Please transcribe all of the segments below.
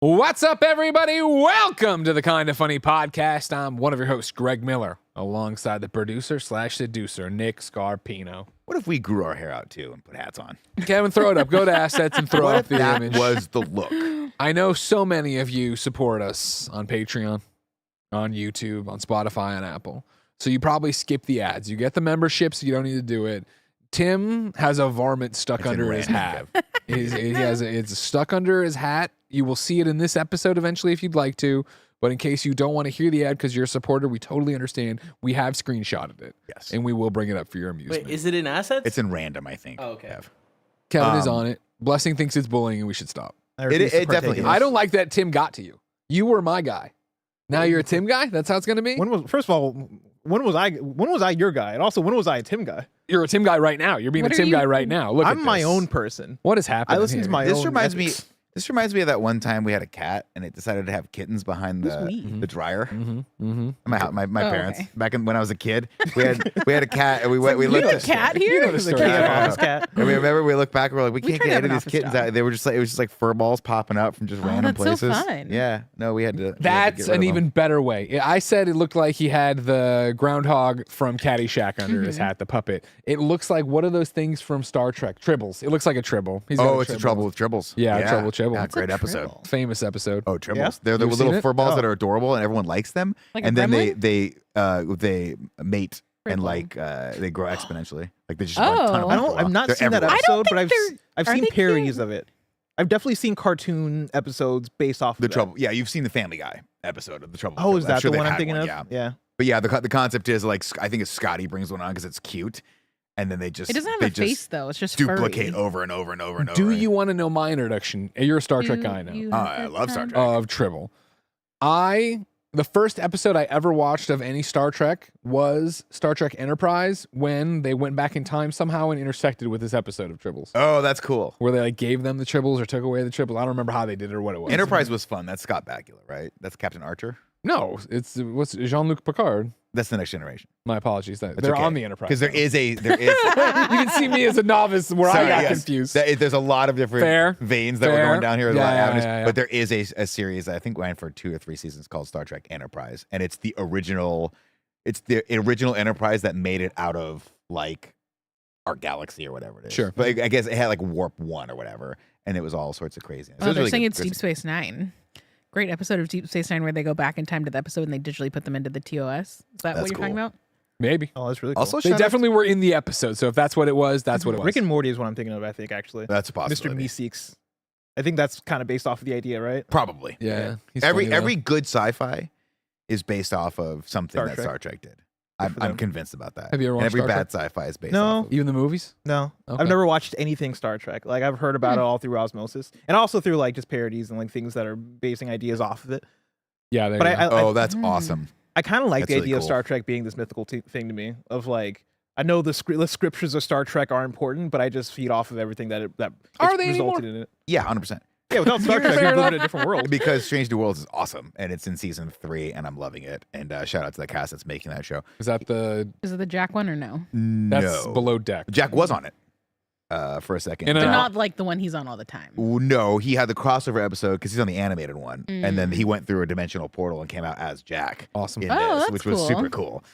What's up, everybody? Welcome to the Kind of Funny podcast. I'm one of your hosts, Greg Miller, alongside the producer slash seducer, Nick Scarpino. What if we grew our hair out too and put hats on? Kevin, throw it up. Go to assets and throw up the That image. was the look. I know so many of you support us on Patreon, on YouTube, on Spotify, and Apple. So you probably skip the ads. You get the membership, so you don't need to do it. Tim has a varmint stuck It's under in his random, hat. It's stuck under his hat. You will see it in this episode eventually if you'd like to. But in case you don't want to hear the ad because you're a supporter, we totally understand. We have screenshotted it. Yes. And we will bring it up for your amusement. Wait, is it in assets? It's in random, I think. Oh, okay. Kev. Kevin is um, on it. Blessing thinks it's bullying and we should stop. It definitely is. I don't like that Tim got to you. You were my guy. Now you're a Tim guy? That's how it's going to be? First of all, when was I your guy? And also, when was I a Tim guy? You're a Tim guy right now. You're being What a are Tim you- guy right now. Look at I'm my this. own person. What is happening I listen here? to my This own. reminds ethics. me of that one time we had a cat and it decided to have kittens behind the dryer. My parents okay. back when I was a kid, we had a cat and we looked You have a at cat You here? know the There's a story. cat Yeah. office cat. And we remember we looked back and we're like, we can't tried get to any of have an these kittens office out. They were just like, it was just like fur balls popping up from just random that's so places. fun. Yeah. No, we had to. That's an even better way. I said it looked like he had the groundhog from Caddyshack under his hat, the puppet. It looks like, what are those things from Star Trek? Tribbles. It looks like a tribble. He's got Oh, it's a trouble with tribbles. Yeah, Trouble with Tribble. Yeah, What's great a episode. tribble? Famous episode. Oh, tribbles. Yeah? They're the You've seen little it? fur balls Oh. that are adorable and everyone likes them. Like a and then gremlin? they mate and Gremlin. like they grow exponentially. Like they just run a ton of Oh. I don't. I've not They're seen that everywhere. episode, but think I've are seen they parodies cute? of it. I've definitely seen cartoon episodes based off The of that. trouble. Yeah, you've seen the Family Guy episode of the trouble. Oh, with is Tribbles. I'm that sure the they've one I'm had thinking of? Yeah. Yeah. But yeah, the concept is like I think it's Scotty brings one on because it's cute, and then they just It doesn't have they a just face though. It's just duplicate furry. over and over and over and over. Do you want to know my introduction? You're a Star Trek guy now. I love Star Trek. Of Tribble. The first episode I ever watched of any Star Trek was Star Trek Enterprise when they went back in time somehow and intersected with this episode of Tribbles. Oh, that's cool. Where they like gave them the Tribbles or took away the Tribbles. I don't remember how they did it or what it was. Enterprise was fun. That's Scott Bakula, right? That's Captain Archer. No, what's Jean-Luc Picard. That's the Next Generation. My apologies. They're That's okay. on the Enterprise. Because there is you there is can see me as a novice where I Sorry, got yes. confused. There's a lot of different Fair. veins that Fair. were going down here. There's a lot of Yeah, avenues. yeah. But there is a series that I think ran for 2 or 3 seasons called Star Trek Enterprise, and it's the original Enterprise that made it out of like our galaxy or whatever it is. Sure. But I guess it had like warp 1 or whatever, and it was all sorts of craziness. It Oh, was they're really saying good. it's Deep Space Nine. Great episode of Deep Space Nine where they go back in time to the episode and they digitally put them into the TOS. Is that That's what you're talking cool. about? Maybe. Oh, that's really cool. Also, They shout out- definitely were in the episode. So if that's what it was, that's what it was. Rick and Morty is what I'm thinking of. I think actually. that's a Mr. possibility. Meeseeks. I think that's kind of based off of the idea, right? Probably. Yeah. he's Every funny, though. every good sci-fi is based off of something Star that Trek. Star Trek did. for I'm them. convinced about that. Have you ever And watched every Star bad Trek? sci-fi is based No. off of. Even the movies? No, Okay. I've never watched anything Star Trek. Like I've heard about it all through osmosis, and also through like just parodies and like things that are basing ideas off of it. Yeah, there But you go. Oh, that's awesome. I kind of like That's the really idea of cool. Star Trek being this mythical thing to me. Of like, I know the scriptures of Star Trek are important, but I just feed off of everything that Are they resulted in it. Yeah, 100%. Yeah, without Star Trek, Fair you'd live enough. in a different world. Because Strange New Worlds is awesome, and it's in season 3, and I'm loving it. And shout out to the cast that's making that show. Is that Is it the Jack one or no? that's No. below deck? Jack was on it for a second. In But and out. not like the one he's on all the time. No, he had the crossover episode because he's on the animated one, and then Mm. he went through a dimensional portal and came out as Jack Awesome. in Oh, this, that's which was cool. super cool.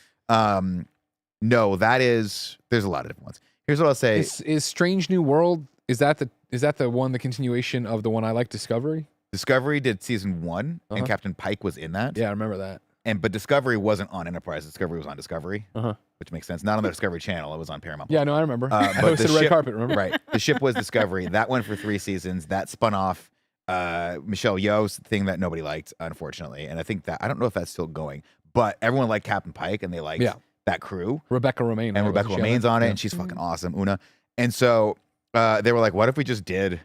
No, there's a lot of different ones. Here's what I'll say. Is Strange New World, is that the one, the continuation of the one I like, Discovery? Discovery did season 1, Uh-huh. and Captain Pike was in that. Yeah, I remember that. But Discovery wasn't on Enterprise. Discovery was on Discovery, Uh-huh. which makes sense. Not on the Discovery Channel. It was on Paramount. Yeah, no, I remember. I but hosted the a red ship- carpet, remember? Right. The ship was Discovery. That went for 3 seasons. That spun off Michelle Yeoh's thing that nobody liked, unfortunately. And I think that, I don't know if that's still going, but everyone liked Captain Pike and they liked Yeah. that crew. Rebecca Romaine. And right? Rebecca Wasn't she Romaine's it? on it, Yeah. and she's fucking awesome, Una. And so they were like, what if we just did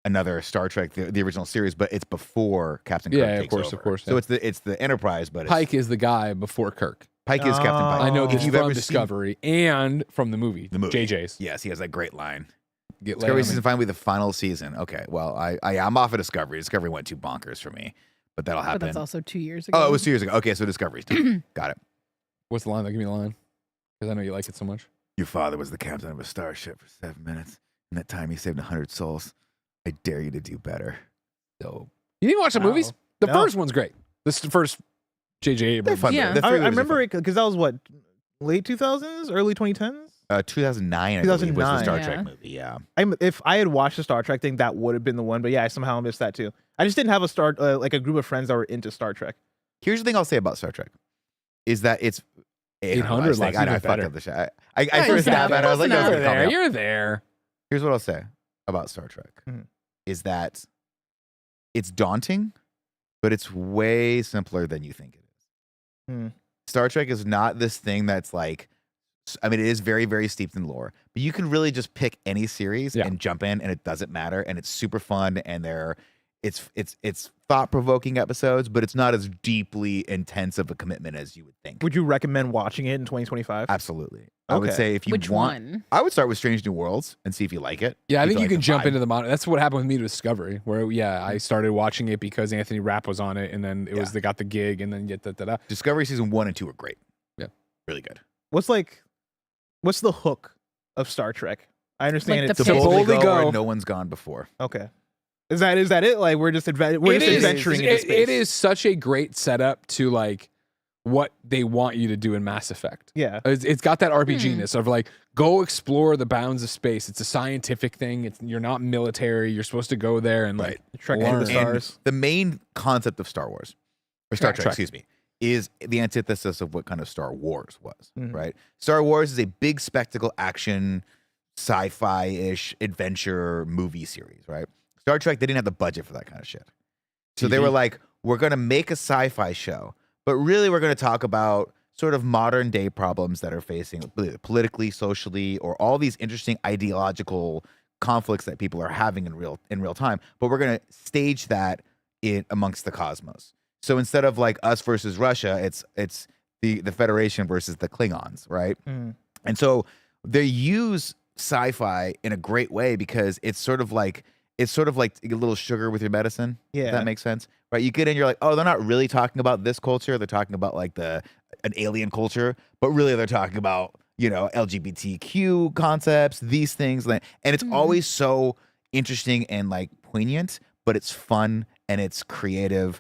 another Star Trek, the original series, but it's before Captain Kirk Yeah, of takes course, over. of course, So yeah. it's the Enterprise, but it's, Pike is the guy before Kirk. Pike is Captain Pike. I know Oh. this If you've from ever seen- Discovery and from the movie. The movie. JJ's. Yes, he has that great line. Get laid Discovery on season me. 5 will be the final season. Okay, well, I'm off of Discovery. Discovery went too bonkers for me, but that'll happen. But that's also 2 years ago. Oh, it was 2 years ago. Okay, so Discovery's done. Got it. What's the line? Give me the line. Because I know you like it so much. Your father was the captain of a starship for 7 minutes. In that time, he saved 100 souls. I dare you to do better. Dope. You didn't watch the Wow. movies? The No. first one's great. This first J.J. They're Abrams. fun. Yeah. The I three movies are remember fun. it because that was what, late 2000s, early 2010s. 2009, I believe, was the 2009, Star yeah. Trek movie. Yeah. If I had watched the Star Trek thing, that would have been the one. But yeah, I somehow missed that too. I just didn't have like a group of friends that were into Star Trek. Here's the thing I'll say about Star Trek is that it's 800 like, likes, even I fucked better. up the shot. I Yeah, threw a you stab got at it. I was like, Close no, You're it's gonna there. come out. You're there. Here's what I'll say about Star Trek Mhm. is that it's daunting, but it's way simpler than you think it is. Hmm. Star Trek is not this thing that's like, I mean, it is very, very steeped in lore, but you can really just pick any series Yeah. and jump in, and it doesn't matter, and it's super fun, and it's thought provoking episodes, but it's not as deeply intense of a commitment as you would think. Would you recommend watching it in 2025? Absolutely, I would Okay. say if you Which want, one? I would start with Strange New Worlds and see if you like it. Yeah, I If think you like can the jump vibe. into the modern. That's what happened with me to Discovery, where I started watching it because Anthony Rapp was on it, and then it was they got the gig, and then Discovery season 1 and 2 are great. Yeah. Really good. What's the hook of Star Trek? I understand Like it's the To Pick. boldly boldly go where go. no one's gone before. okay. Is that it? Like we're just adventuring into space. It is such a great setup to like what they want you to do in Mass Effect. Yeah. It's got that RPG-ness of like go explore the bounds of space. It's a scientific thing. You're not military. You're supposed to go there and like Trek learn. into the stars. The main concept of Star Wars, or Star Trek, Trek. excuse me, is the antithesis of what kind of Star Wars was, Mhm. right? Star Wars is a big spectacle action, sci-fi-ish adventure movie series, right? Star Trek, they didn't have the budget for that kind of shit. So they TV. were like, we're going to make a sci-fi show, but really we're going to talk about sort of modern day problems that are facing politically, socially, or all these interesting ideological conflicts that people are having in real time. But we're going to stage that in amongst the cosmos. So instead of like us versus Russia, it's the Federation versus the Klingons, right? Mhm. And so they use sci-fi in a great way because it's sort of like a little sugar with your medicine. Yeah. If that makes sense, right? You get in, you're like, oh, they're not really talking about this culture. They're talking about like an alien culture, but really they're talking about, LGBTQ concepts, these things, and it's always so interesting and like poignant, but it's fun and it's creative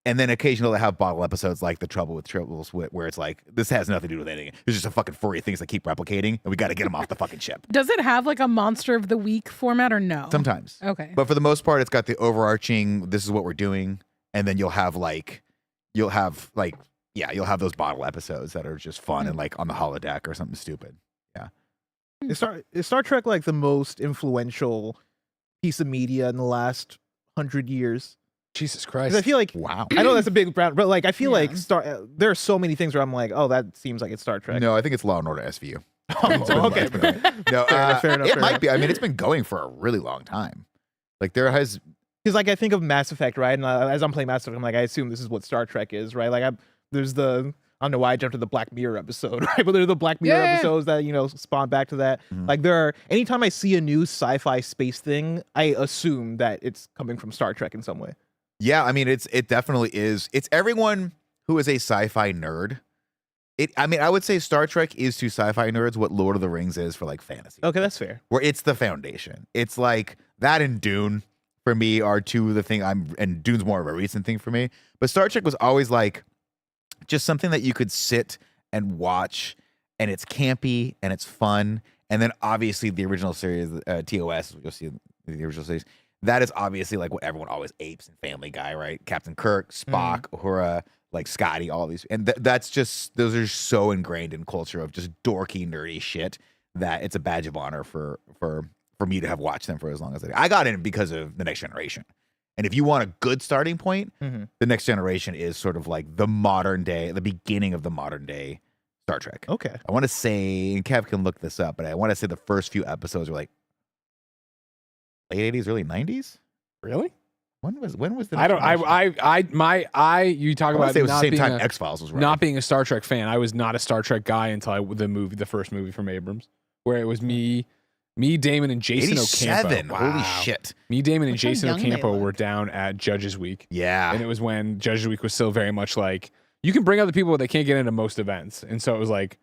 and then occasionally they have bottle episodes like The Trouble with Tribbles, where it's like, this has nothing to do with anything. There's just a fucking furry things that keep replicating, and we got to get them off the fucking ship. Does it have like a monster of the week format or no? Sometimes. Okay. But for the most part, it's got the overarching, this is what we're doing. And then you'll have those bottle episodes that are just fun and like on the holodeck or something stupid. Is Star Trek like the most influential piece of media in the last 100 years? Jesus 'Cause Christ. I feel like Wow. I know that's a big brand, but like I feel like Yeah. there are so many things where I'm like, oh, that seems like it's Star Trek. No, I think it's Law and Order SVU. Oh, okay. No, fair enough, it fair might enough. be. I mean, it's been going for a really long time. Like there has, Because like I think of Mass Effect, right? And as I'm playing Mass Effect, I'm like, I assume this is what Star Trek is, right? Like I don't know why I jumped to the Black Mirror episode, right? But there are the Black Mirror Yeah. episodes that spawn back to that. Mhm. Like anytime I see a new sci-fi space thing, I assume that it's coming from Star Trek in some way. yeah. I mean, it definitely is. It's everyone who is a sci-fi nerd. I would say Star Trek is to sci-fi nerds what Lord of the Rings is for like fantasy. Okay, that's fair. Where it's the foundation. It's like that and Dune for me are two of the thing and Dune's more of a recent thing for me. But Star Trek was always like just something that you could sit and watch, and it's campy and it's fun. And then obviously the original series, TOS, you'll see the original series. That is obviously like what everyone always apes in Family Guy, right? Captain Kirk, Spock, Uhura, like Scotty, all these, and that's just those are so ingrained in culture of just dorky, nerdy shit that it's a badge of honor for me to have watched them for as long as I did. I got in because of The Next Generation. And if you want a good starting point, The Next Generation is sort of like the beginning of the modern day Star Trek. Okay. I want to say, and Kev can look this up, but I want to say the first few episodes were like late 80s, early 90s. Really? When was the I don't. Next Generation? You talk I want about to say it was the not same being time a, X-Files was running. not being a Star Trek fan. I was not a Star Trek guy until the first movie from Abrams, where it was me, Damon, and Jason 87. Ocampo. Holy shit. Me, Damon, and Look how Jason young they Ocampo were look. down at Judges Week, Yeah. and it was when Judges Week was still very much like you can bring other people, but they can't get into most events, and so it was like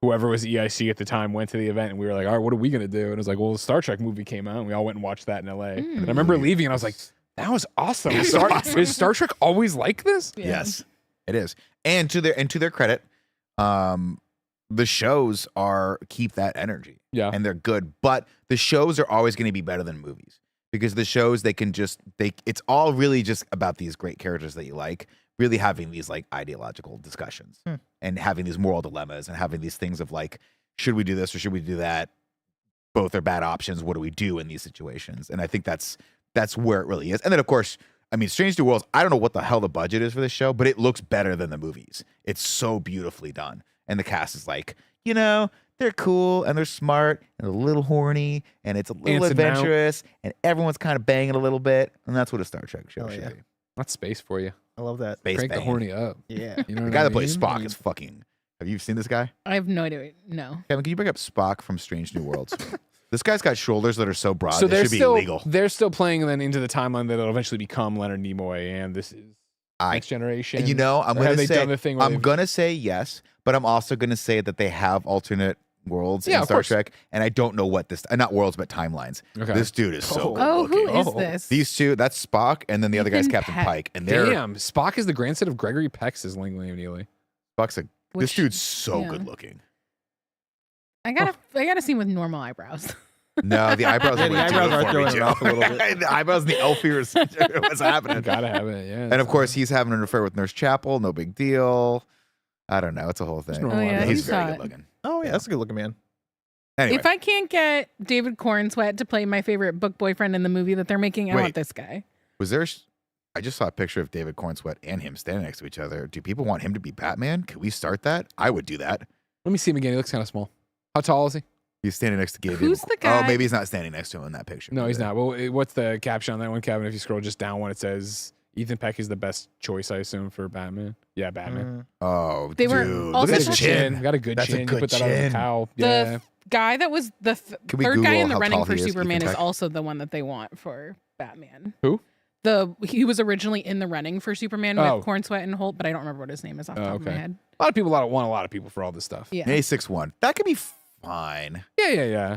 whoever was EIC at the time went to the event, and we were like, all right, what are we gonna do? And it was like, well, the Star Trek movie came out, and we all went and watched that in LA. And I remember leaving, and I was like, That was awesome. Is Star Trek always like this? Yeah. Yes, it is. And to their credit, the shows keep that energy. Yeah. And they're good, but the shows are always going to be better than movies because the shows it's all really just about these great characters that you like, really having these like ideological discussions and having these moral dilemmas and having these things of like, should we do this or should we do that? Both are bad options. What do we do in these situations? And I think that's where it really is. And then of course, I mean, Strange New Worlds, I don't know what the hell the budget is for this show, but it looks better than the movies. It's so beautifully done. And the cast is like, they're cool and they're smart and a little horny and it's a little Anson Mount. adventurous and everyone's kind of banging a little bit. And that's what a Star Trek show Oh, should yeah. be. That's space for you. I love that. Space Crank the banging. horny up. Yeah. You know The what guy I that plays mean? Spock is fucking. Have you seen this guy? I have no idea. No. Kevin, can you bring up Spock from Strange New Worlds? This guy's got shoulders that are so broad. So they should be illegal. they're still playing then into the timeline that it'll eventually become Leonard Nimoy, and this is Next Generation. I'm Or have gonna they say done the thing where I'm they've- gonna say yes, but I'm also gonna say that they have alternate worlds Yeah, in of Star course. Trek, and I don't know what this not worlds but timelines. Okay. This dude is so good Oh, looking. who is this? These two, that's Spock, and then the other guy's Ethan Captain Peck. Pike, and they're Damn, Spock is the grandson of Gregory Peck, says Langley Neely. Spock's this Which- dude's so yeah. good looking. I got a scene with normal eyebrows. No, the eyebrows Yeah, are the way too eyebrows good are for me, throwing it too. off a little bit. The eyebrows and the elf ears. What's happening? Gotta have it, yeah. And of course, he's having an affair with Nurse Chapel. No big deal. I don't know. It's a whole thing. normal Oh, yeah, eyebrows. he's he's very hot. good looking. Oh yeah, that's a good looking man. Anyway, If I can't get David Cornsweet to play my favorite book boyfriend in the movie that they're making, I Wait. want this guy. was there? I just saw a picture of David Cornsweet and him standing next to each other. Do people want him to be Batman? Can we start that? I would do that. Let me see him again. He looks kind of small. How tall is he? He's standing next to Gabe. Who's the Oh, guy? maybe he's not standing next to him in that picture. No, he's not. Well, what's the caption on that one, Kevin? If you scroll just down one, it says Ethan Peck is the best choice, I assume, for Batman. Yeah, Batman. Oh, They were dude. also Look at his talking- chin. Got a good That's a chin. You good put that on a chin. cow. The Yeah. guy that was the Can we third guy Google in the how running tall for he is, Superman Ethan is Peck? also the one that they want for Batman. Who? He was originally in the running for Superman Oh. with Cornsweet and Holt, but I don't remember what his name is off the top of my okay. head. A lot of people want a lot of people for all this stuff. Yeah. He's 6'1". That could be fine. Yeah.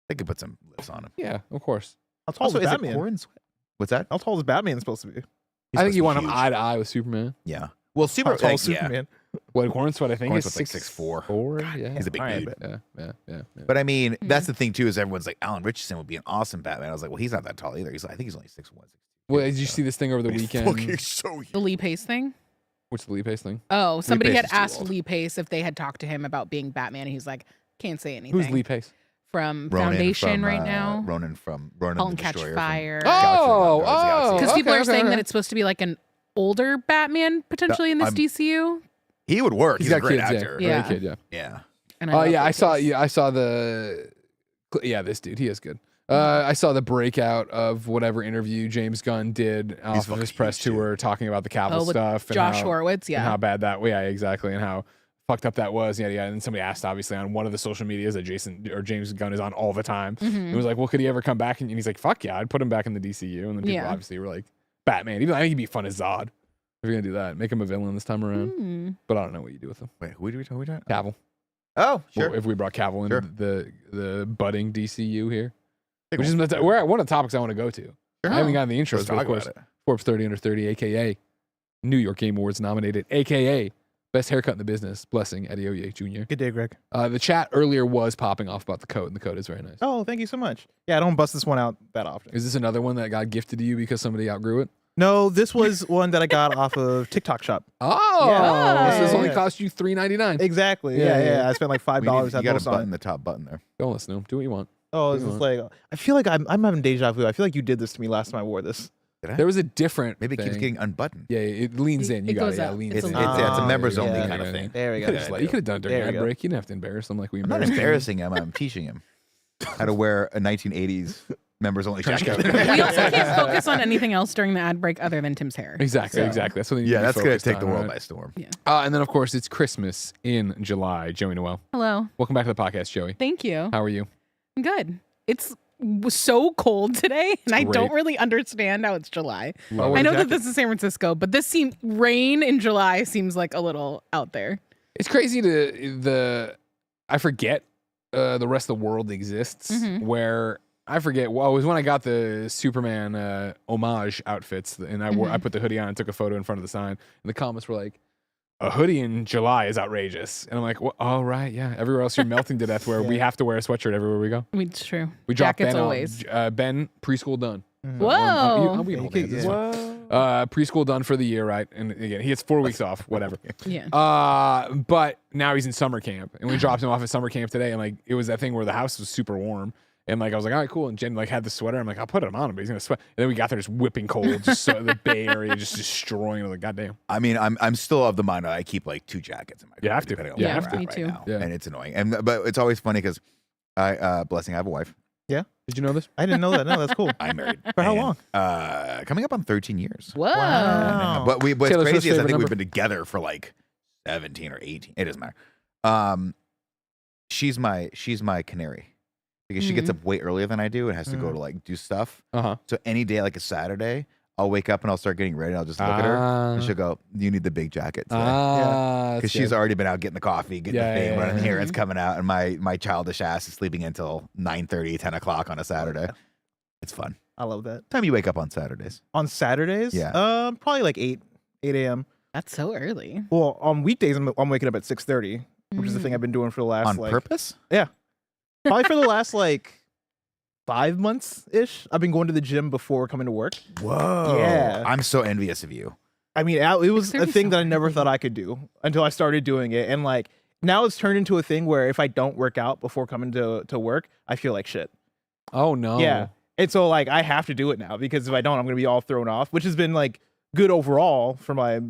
They could put some lifts on him. Yeah, of course. How tall Also, is is it Batman? Cornsweet? What's that? How tall is Batman supposed to be? He's I think supposed you to want be him huge. eye to eye with Superman. Yeah. Well, How Super. tall is yeah. Superman? What Cornsweet, I think, is Cornsweet's like 6'4". 4. Yeah. He's a big All right, dude. Yeah. But I mean, Mm-hmm. that's the thing too. Is everyone's like Alan Richardson would be an awesome Batman. I was like, well, he's not that tall either. I think he's only 6'1". Well, did you see this thing over the weekend? Fucking so huge. The Lee Pace thing? What's the Lee Pace thing? Oh, somebody Pace had is too asked old. Lee Pace if they had talked to him about being Batman, and he's like, can't say anything. Who's Lee Pace? From Ronan Foundation from, right now? Ronan from Ronan Halt the and Catch Destroyer. Fire. From Galaxy of Galaxy. Because people okay, are saying okay. that it's supposed to be like an older Batman potentially in this I'm- DCU. He would work. He's He's, a got great kids, actor. Yeah. Yeah, kid, yeah. Yeah. And Oh love yeah, Lee I saw. Pace. Yeah, I saw the. Yeah, this dude, he is good. I saw the breakout of whatever interview James Gunn did off of fucking his press huge, too. tour, talking about the Cavill Oh, with stuff and Josh how, Horowitz, and how yeah. bad that. Yeah, exactly, and how fucked up that was. Yeah. And then somebody asked, obviously, on one of the social medias that James Gunn is on all the time. Mhm. It was like, well, could he ever come back? And he's like, fuck yeah, I'd put him back in the DCU. And then people Yeah. obviously were like, Batman. Even I think he'd be fun as Zod. If you're gonna do that, make him a villain this time around. Mm. But I don't know what you do with him. Wait, who are we talking? Cavill. Oh, sure. Well, if we brought Cavill into Sure. the budding DCU here, Think which is we'll- we're at one of the topics I want to go to. I haven't gotten the intros, Let's but of talk course, about it. Forbes 30 under 30, aka New York Game Awards nominated, aka Best Haircut in the Business, Blessing Adeoye Jr. Good day, Greg. The chat earlier was popping off about the code, and the code is very nice. Oh, thank you so much. Yeah, I don't bust this one out that often. Is this another one that got gifted to you because somebody outgrew it? No, this was one that I got off of TikTok Shop. Oh, Yeah. so this Yeah. only cost you $3.99. Exactly. Yeah, Yeah, yeah. I spent like We need- $5 you at got to most on button it. the top button there. Don't listen to him. Do what you want. Oh, it's Hang just like I feel like I'm having deja vu. I feel like you did this to me last time I wore this. Did I? There was a different Maybe it keeps thing. getting unbuttoned. Yeah, it leans in. You It got goes it. Yeah, up. it leans It's in. a little- It's a Oh, members only yeah. kind of thing. There we You go. could have done it during There the we ad go. break. You didn't have to embarrass them like we I'm not embarrassed him. embarrassing him. I'm teaching him how to wear a 1980s members only jacket. We also can't focus on anything else during the ad break other than Tim's hair. Exactly, So- exactly. That's what they need Yeah, to be that's gonna focused take the on, world right? by storm. And then, of course, it's Christmas in July. Joey Noel, Hello. welcome back to the podcast, Joey. Thank you. How are you? I'm good. It's was so cold today, and I great. don't really understand how it's July. Well, I know that this is San Francisco, but rain in July seems like a little out there. It's crazy I forget the rest of the world exists Mhm. where I forget. Well, it was when I got the Superman homage outfits, and I put the hoodie on and took a photo in front of the sign. And the comments were like, "A hoodie in July is outrageous." And I'm like, well, "Oh right, yeah. Everywhere else you're melting to death. Where we have to wear a sweatshirt everywhere we go. It's true. We dropped Jackets Ben always. Ben preschool done. Whoa. We hold hands, it's fine. Whoa. Preschool done for the year, right? And again, he gets 4 weeks off, whatever. Yeah. But now he's in summer camp, and we dropped him off at summer camp today, and like it was that thing where the house was super warm, and like I was like, all right, cool. And Jen like had the sweater. I'm like, I'll put him on him, but he's gonna sweat. And then we got there, just whipping cold, just so the Bay Area just destroying. I was like, goddamn. I mean, I'm still of the mind that I keep like 2 jackets in my car. You have to. Depending on You where have we're to. at Me right too. now. Yeah. And it's annoying. But it's always funny because blessing, I have a wife. Did you know this? I didn't know that. No, that's cool. I'm married. For how And, long? Coming up on 13 years. Whoa. Wow. But what's Taylor Swift's crazy is I favorite think number? we've been together for like 17 or 18. It doesn't matter. She's my canary because she gets up way earlier than I do and has to go to like do stuff. Uh-huh. So any day, like a Saturday, I'll wake up and I'll start getting ready and I'll just look at her and she'll go, "You need the big jacket today." Because she's already been out getting the coffee, getting the thing, running the errands, coming out, and my childish ass is sleeping until 9:30, 10 o'clock on a Saturday. It's fun. I love that. Time you wake up on Saturdays? On Saturdays? Yeah. Probably like 8 a.m. That's so early. Well, on weekdays, I'm waking up at 6:30, which is the thing I've been doing for the last On like purpose? probably for the last like 5 months ish. I've been going to the gym before coming to work. Whoa. Yeah. I'm so envious of you. I mean, it was a 6:30 thing that I sounds never early. thought I could do until I started doing it, and like now it's turned into a thing where if I don't work out before coming to work, I feel like shit. Oh no. Yeah. And so like I have to do it now because if I don't, I'm gonna be all thrown off, which has been like good overall for my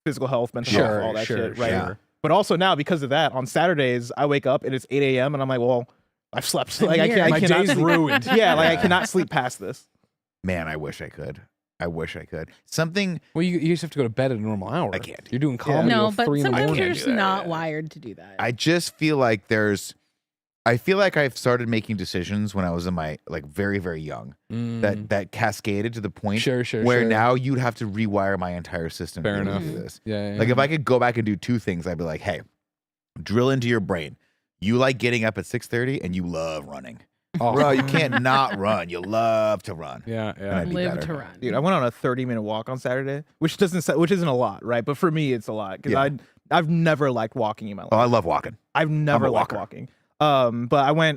physical health, mental health, all that shit, right? sure. But also now because of that, on Saturdays I wake up and it's 8 a.m. and I'm like, well, I've slept. Like I My cannot day's sleep. ruined. Yeah, like I cannot sleep past this. Man, I wish I could. Something. Well, you just have to go to bed at a normal hour. I can't do You're doing comedy No, till but 3 in the sometimes morning. you're can't just do that, not yeah. wired to do that. I just feel like I feel like I've started making decisions when I was in my like very, very young that cascaded to the point Sure, where sure. now you'd have to rewire my entire system Fair to be able to enough. do this. Yeah. Like if I could go back and do 2 things, I'd be like, hey, drill into your brain. You like getting up at 6:30 and you love running. Oh. Bro, you can't not run. You love to run. Yeah. And I'd be Live better. to run. Dude, I went on a 30-minute walk on Saturday, which isn't a lot, right? But for me, it's a lot because Yeah. I've never liked walking in my life. Oh, I love walking. I've never a liked walker. walking. But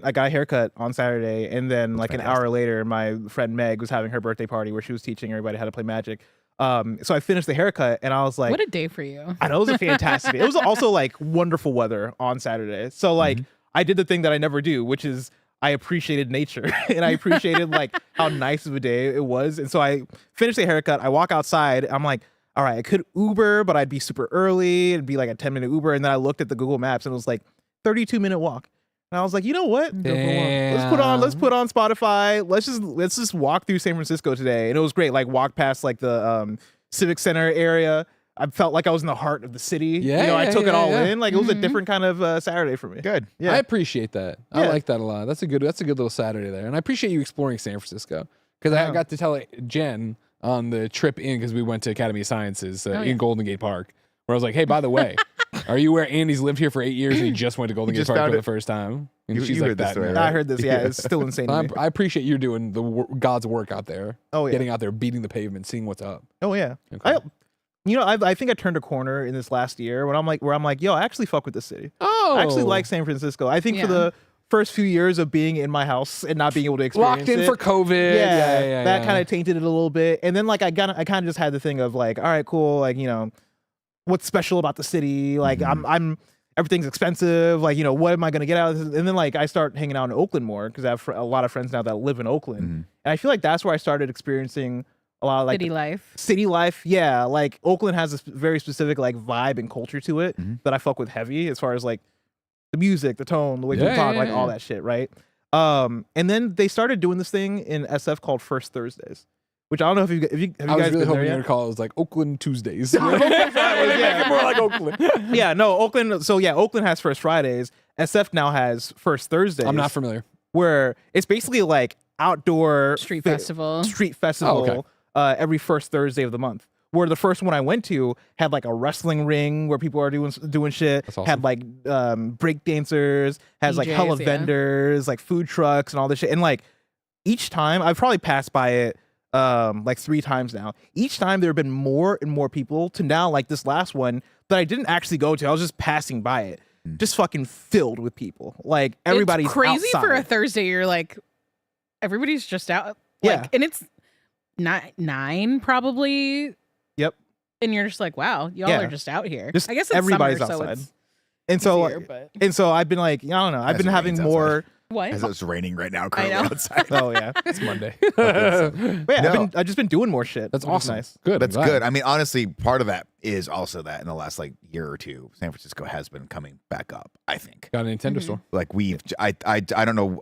I got a haircut on Saturday, and then like an hour later, my friend Meg was having her birthday party where she was teaching everybody how to play Magic. So I finished the haircut, and I was like, What a day for you. I know it was a fantastic day. It was also like wonderful weather on Saturday. So like I did the thing that I never do, which is I appreciated nature and I appreciated like how nice of a day it was. And so I finished the haircut. I walk outside. I'm like, all right, I could Uber, but I'd be super early. It'd be like a 10-minute Uber. And then I looked at the Google Maps and it was like 32-minute walk. And I was like, you know what? Let's put on Spotify. Let's just walk through San Francisco today. And it was great. Like walk past like the Civic Center area. I felt like I was in the heart of the city. Yeah, I took it all yeah. in. Like it was a different kind of Saturday for me. Good. Yeah. I appreciate that. I Yeah. like that a lot. That's a good little Saturday there. And I appreciate you exploring San Francisco because I got to tell Jen on the trip in because we went to Academy of Sciences in Golden Gate Park where I was like, hey, by the way, are you where Andy's lived here for 8 years and he just went to Golden Gate just Park for found the it. first time? And You she's heard like this that. story, now. right? I heard this. Yeah, it's still insane to me. I appreciate you doing God's work out there. Oh yeah. Getting out there, beating the pavement, seeing what's up. Oh yeah. Okay. I think I turned a corner in this last year where I'm like, yo, I actually fuck with the city. Oh, I actually like San Francisco. I think for the first few years of being in my house and not being able to experience locked in it, for COVID. Yeah. that kind of tainted it a little bit. And then like I kind of just had the thing of like, all right, cool, like what's special about the city? Like I'm everything's expensive. Like what am I gonna get out of this? And then like I start hanging out in Oakland more because I have a lot of friends now that live in Oakland, and I feel like that's where I started experiencing a lot of like City life. Yeah, like Oakland has this very specific like vibe and culture to it that I fuck with heavy as far as like the music, the tone, the way people talk, like all that shit, right? And then they started doing this thing in SF called First Thursdays, which I don't know if you have I you was guys really been hoping there you yet? were call it was like Oakland Tuesdays. Oakland Fridays, yeah. More like Oakland. Yeah, no, Oakland. So yeah, Oakland has First Fridays. SF now has First Thursdays. I'm not familiar. Where it's basically like outdoor Street festival. okay. Every first Thursday of the month. Where the first one I went to had like a wrestling ring where people are doing shit. That's awesome. Had like break dancers. Has like hella DJs, yeah. vendors, like food trucks and all this shit. And like each time I've probably passed by it like 3 times now. Each time there have been more and more people to now like this last one that I didn't actually go to. I was just passing by it. Just fucking filled with people. Like everybody's it's crazy outside. for a Thursday. You're like, everybody's just out. Like, Yeah. And it's 9 probably. Yep. And you're just like, wow, y'all Yeah. are just out here. Just I guess it's everybody's summer, outside. So it's And so easier, but and so I've been like, I don't know. I've As been it having rains more. what? As it's raining right now, I currently know. outside. Oh yeah. It's Monday. But yeah, No. I've just been doing more shit. That's which is awesome. Nice. Good. That's I'm glad. good. I mean, honestly, part of that is also that in the last like year or two, San Francisco has been coming back up. I think. Got a Nintendo Mhm. store. Like I don't know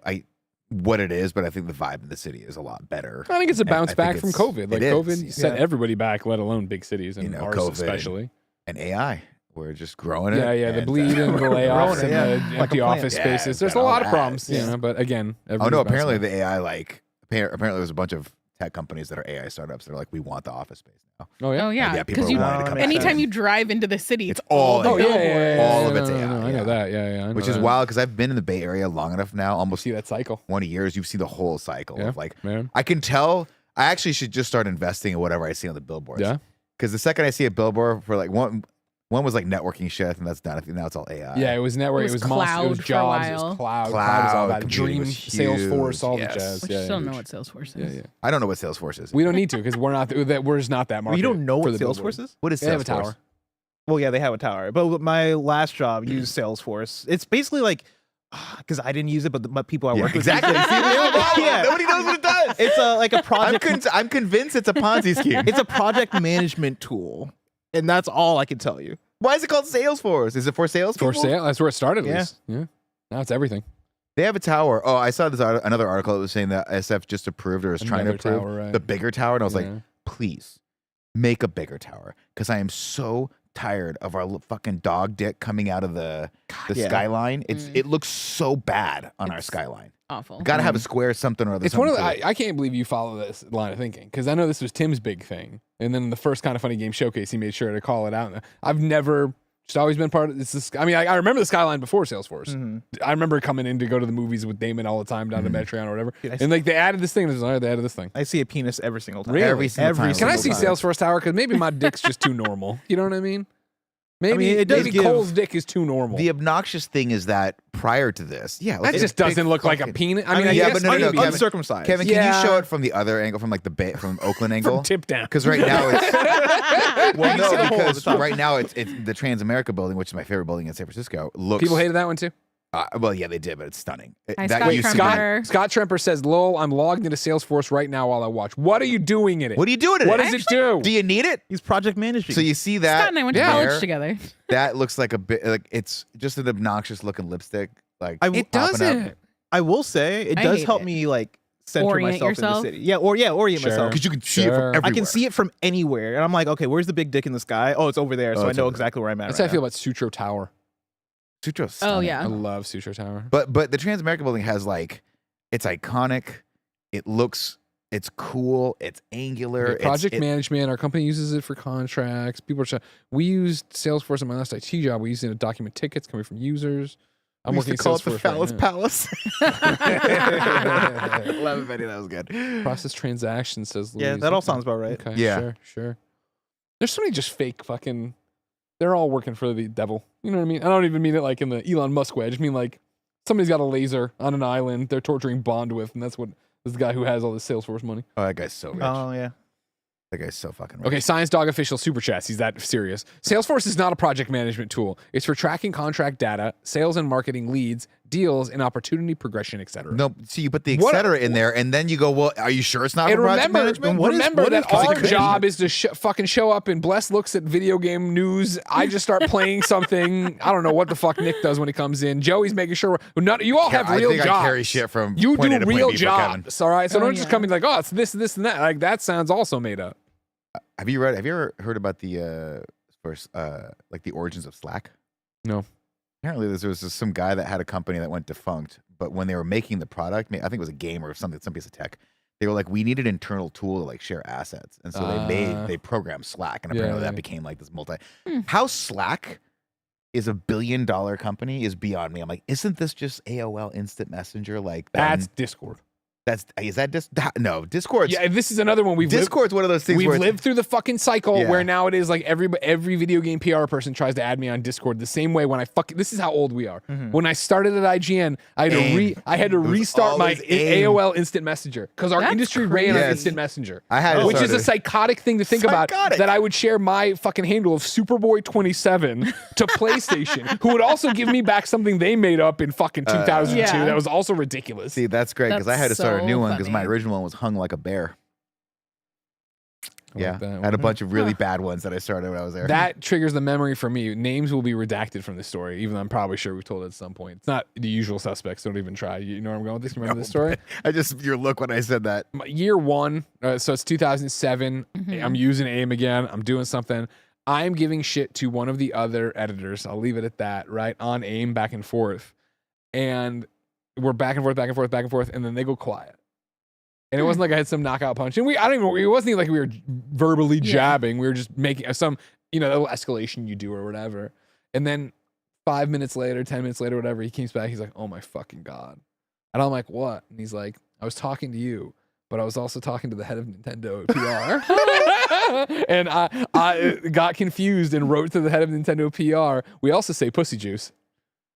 what it is, but I think the vibe in the city is a lot better. I think it's a And I bounce think back from it's- COVID. Like it is, COVID set yeah. everybody back, let alone big cities and You know, ours COVID. especially. And AI, we're just growing it. Yeah, the and, bleed and the layoffs growing it, and yeah. the Like a empty plant. office Yeah, spaces. it's There's a got all lot of that. problems, you Yeah. know. But again, Oh everybody's no! bouncing Apparently back. the AI apparently there's a bunch of tech companies that are AI startups that are like, we want the office space now. Oh yeah. Oh yeah, Yeah, people because are you. wanting to Oh, come that back. makes Anytime sense. you drive into the city, It's it's all Oh yeah, AI. yeah, All of it's no, AI, no, I know yeah. that. Yeah. I know Which is that. wild because I've been in the Bay Area long enough now, almost See that cycle, 20 years. You've seen the whole cycle Yeah. of like, man. I can tell. I actually should just start investing in whatever I see on the billboards. Yeah. Because the second I see a billboard for like one was like networking shit, and that's done. I think now it's all AI. Yeah, it was network. It It was was monster. It was cloud for a jobs. It while. was cloud. Cloud, Cloud was all that. computing Dream, was Salesforce, all huge. the jazz. Which Yeah, I still yeah. know what Salesforce is. Yeah. I don't know what Salesforce is. We don't need to because we're not. We're just not that market. You don't know for what the Salesforce billboard. is? What is They have a Salesforce? tower. Well, yeah, they have a tower. But my last job used Salesforce. It's basically like, because I didn't use it, but the people I Yeah, work with. exactly. use it. See, Yeah. Nobody knows what it does. It's like a project. I'm convinced it's a Ponzi scheme. It's a project management tool, and that's all I can tell you. Why is it called Salesforce? Is it for sales For people? sale. That's where it started. At Yeah. least. Yeah. Now it's everything. They have a tower. Oh, I saw this another article that was saying that SF just approved or is trying to Another approve tower, right. the bigger tower, and I was like, Yeah. please make a bigger tower because I am so tired of our fucking dog dick coming out of the yeah. skyline. Mm. It looks so bad on our It's skyline. Awful. Got to have a square something or other. It's one of the. something I can't believe you follow this line of thinking because I know this was Tim's big thing, and then the first Kind of Funny Game showcase, he made sure to call it out. I've never. Just always been part of this. I mean, I remember the skyline before Salesforce. Mhm. I remember coming in to go to the movies with Damon all the time down to Metreon or whatever. Dude, I And like they added this thing. And it was like, they added this thing. I see a penis every single time. Really? Every single time. Can I single see time. Salesforce Tower? Because maybe my dick's just too normal. You know what I mean? Maybe mean, it does maybe give- Cole's dick is too normal. The obnoxious thing is that prior to this, yeah, like that it's just big doesn't look like a fucking- penis. I I mean, mean, I yeah, guess but no, maybe. Kevin. uncircumcised. Kevin, can Yeah. you show it from the other angle, from like the from Oakland angle? From tip down. Because right now it's Well, no, see the hole at because the top. right now it's the Transamerica building, which is my favorite building in San Francisco. Looks People hated that one too. well, yeah, they did, but it's stunning. Hi, That Scott used to be- Tremper. Scott Tremper says, "Lol, I'm logged into Salesforce right now while I watch. What are you doing in it? What are you doing? What It? does it do? Do you need it? He's project managing. So you see that? Scott and I went to Yeah. college there? together. That looks like a bit like it's just an obnoxious looking lipstick. Like I- It popping up. doesn't. I will say it I does hate help it. me like center Orient myself in yourself? the city. Yeah, orient Sure. myself. Because you can see it Sure. from everywhere. I can see it from anywhere, and I'm like, okay, where's the big dick in the sky? Oh, it's over there, so I it's know over there. exactly where I'm at. That's right how I feel now. about Sutro Tower. Sutro's Oh stunning. yeah. I love Sutro Tower. But the Transamerica building has like, it's iconic. It looks, it's cool. It's angular. Okay, project it's, management. Our company uses it for contracts. People are. We used Salesforce in my last IT job. We used it to document tickets coming from users. I'm we used working to call at it the Salesforce right Phallus now. Palace. Love it, Benny. That was good. Process transactions, says Louise. Yeah, that all Okay. sounds about right. Okay, Yeah. sure. There's so many just fake fucking. They're all working for the devil. You know what I mean? I don't even mean it like in the Elon Musk way. I just mean like somebody's got a laser on an island they're torturing Bond with, and that's what this guy who has all this Salesforce money. Oh, that guy's so rich. Oh yeah. That guy's so fucking rich. Okay, Science Dog official super chats. He's that serious. Salesforce is not a project management tool. It's for tracking contract data, sales and marketing leads, deals, and opportunity progression, etc. No, see, you put the What- etc. in there, and then you go, well, are you sure it's not And for project remember, management? remember that what is- our 'cause it could job be. is to fucking show up and Bless looks at video game news. I just start playing something. I don't know what the fuck Nick does when he comes in. Joey's making sure. You all have I real think jobs. I carry shit from You point A do to point real B for Kevin. jobs, all right? So Oh, don't just yeah. come in like, oh, it's this and that. Like that sounds also made up. Have you ever heard about the like the origins of Slack? No. Apparently, there was some guy that had a company that went defunct, but when they were making the product, I think it was a game or something, some piece of tech. They were like, we need an internal tool to like share assets, and so they programmed Slack, and apparently Yeah. that became like this How Slack is $1 billion company is beyond me. I'm like, isn't this just AOL Instant Messenger? Like That's Discord. Is that no, Discord's Yeah, this is another one we've lived. Discord's one of those things We've where it's- lived through the fucking cycle Yeah. where now it is like every video game PR person tries to add me on Discord the same way when this is how old we are. When I started at IGN, I had to restart my always AIM. AOL Instant Messenger because our That's industry ran on crazy. Instant Messenger. I had to which is start a it. psychotic thing to think about, Psychotic. that I would share my fucking handle of Superboy27 to PlayStation, who would also give me back something they made up in fucking 2002 Yeah. that was also ridiculous. See, that's great because I had to That's start a new so one because my funny. original one was hung like a bear. I Yeah, like that I had a one. bunch of really bad ones that I started when I was there. That triggers the memory for me. Names will be redacted from this story, even though I'm probably sure we've told it at some point. It's not the usual suspects. Don't even try. You know where I'm going with this? Remember this story? Your look when I said that. Year one, so it's 2007. I'm using AIM again. I'm doing something. I'm giving shit to one of the other editors. I'll leave it at that, right? On AIM back and forth. And we're back and forth, back and forth, back and forth. And then they go quiet. And it wasn't like I had some knockout punch. And I don't even, it wasn't even like we were verbally jabbing. We were just making some, little escalation you do or whatever. And then 5 minutes later, 10 minutes later, whatever, he comes back. He's like, oh my fucking God. And I'm like, what? And he's like, I was talking to you, but I was also talking to the head of Nintendo PR. And I got confused and wrote to the head of Nintendo PR. We also say pussy juice.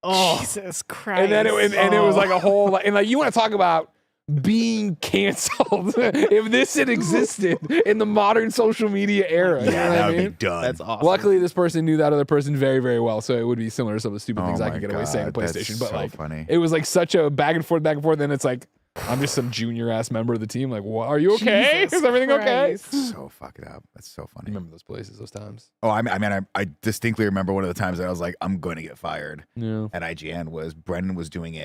Oh, Jesus Christ. And then it was like a whole, and like, you want to talk about being canceled if this had existed in the modern social media era. You know Yeah, what that I would mean? be done. that's awesome. Luckily, this person knew that other person very, very well, so it would be similar to some of the stupid things I my could get away saying on God, that's PlayStation. But so like, funny. it was like such a back and forth, and it's like, I'm just some junior ass member of the team. Like, what? Are you okay? Jesus Is everything okay? Christ. So fucked up. That's so funny. Remember those places, those times? Oh, I mean, I distinctly remember one of the times that I was like, I'm going to get fired Yeah. at IGN was Brendan was doing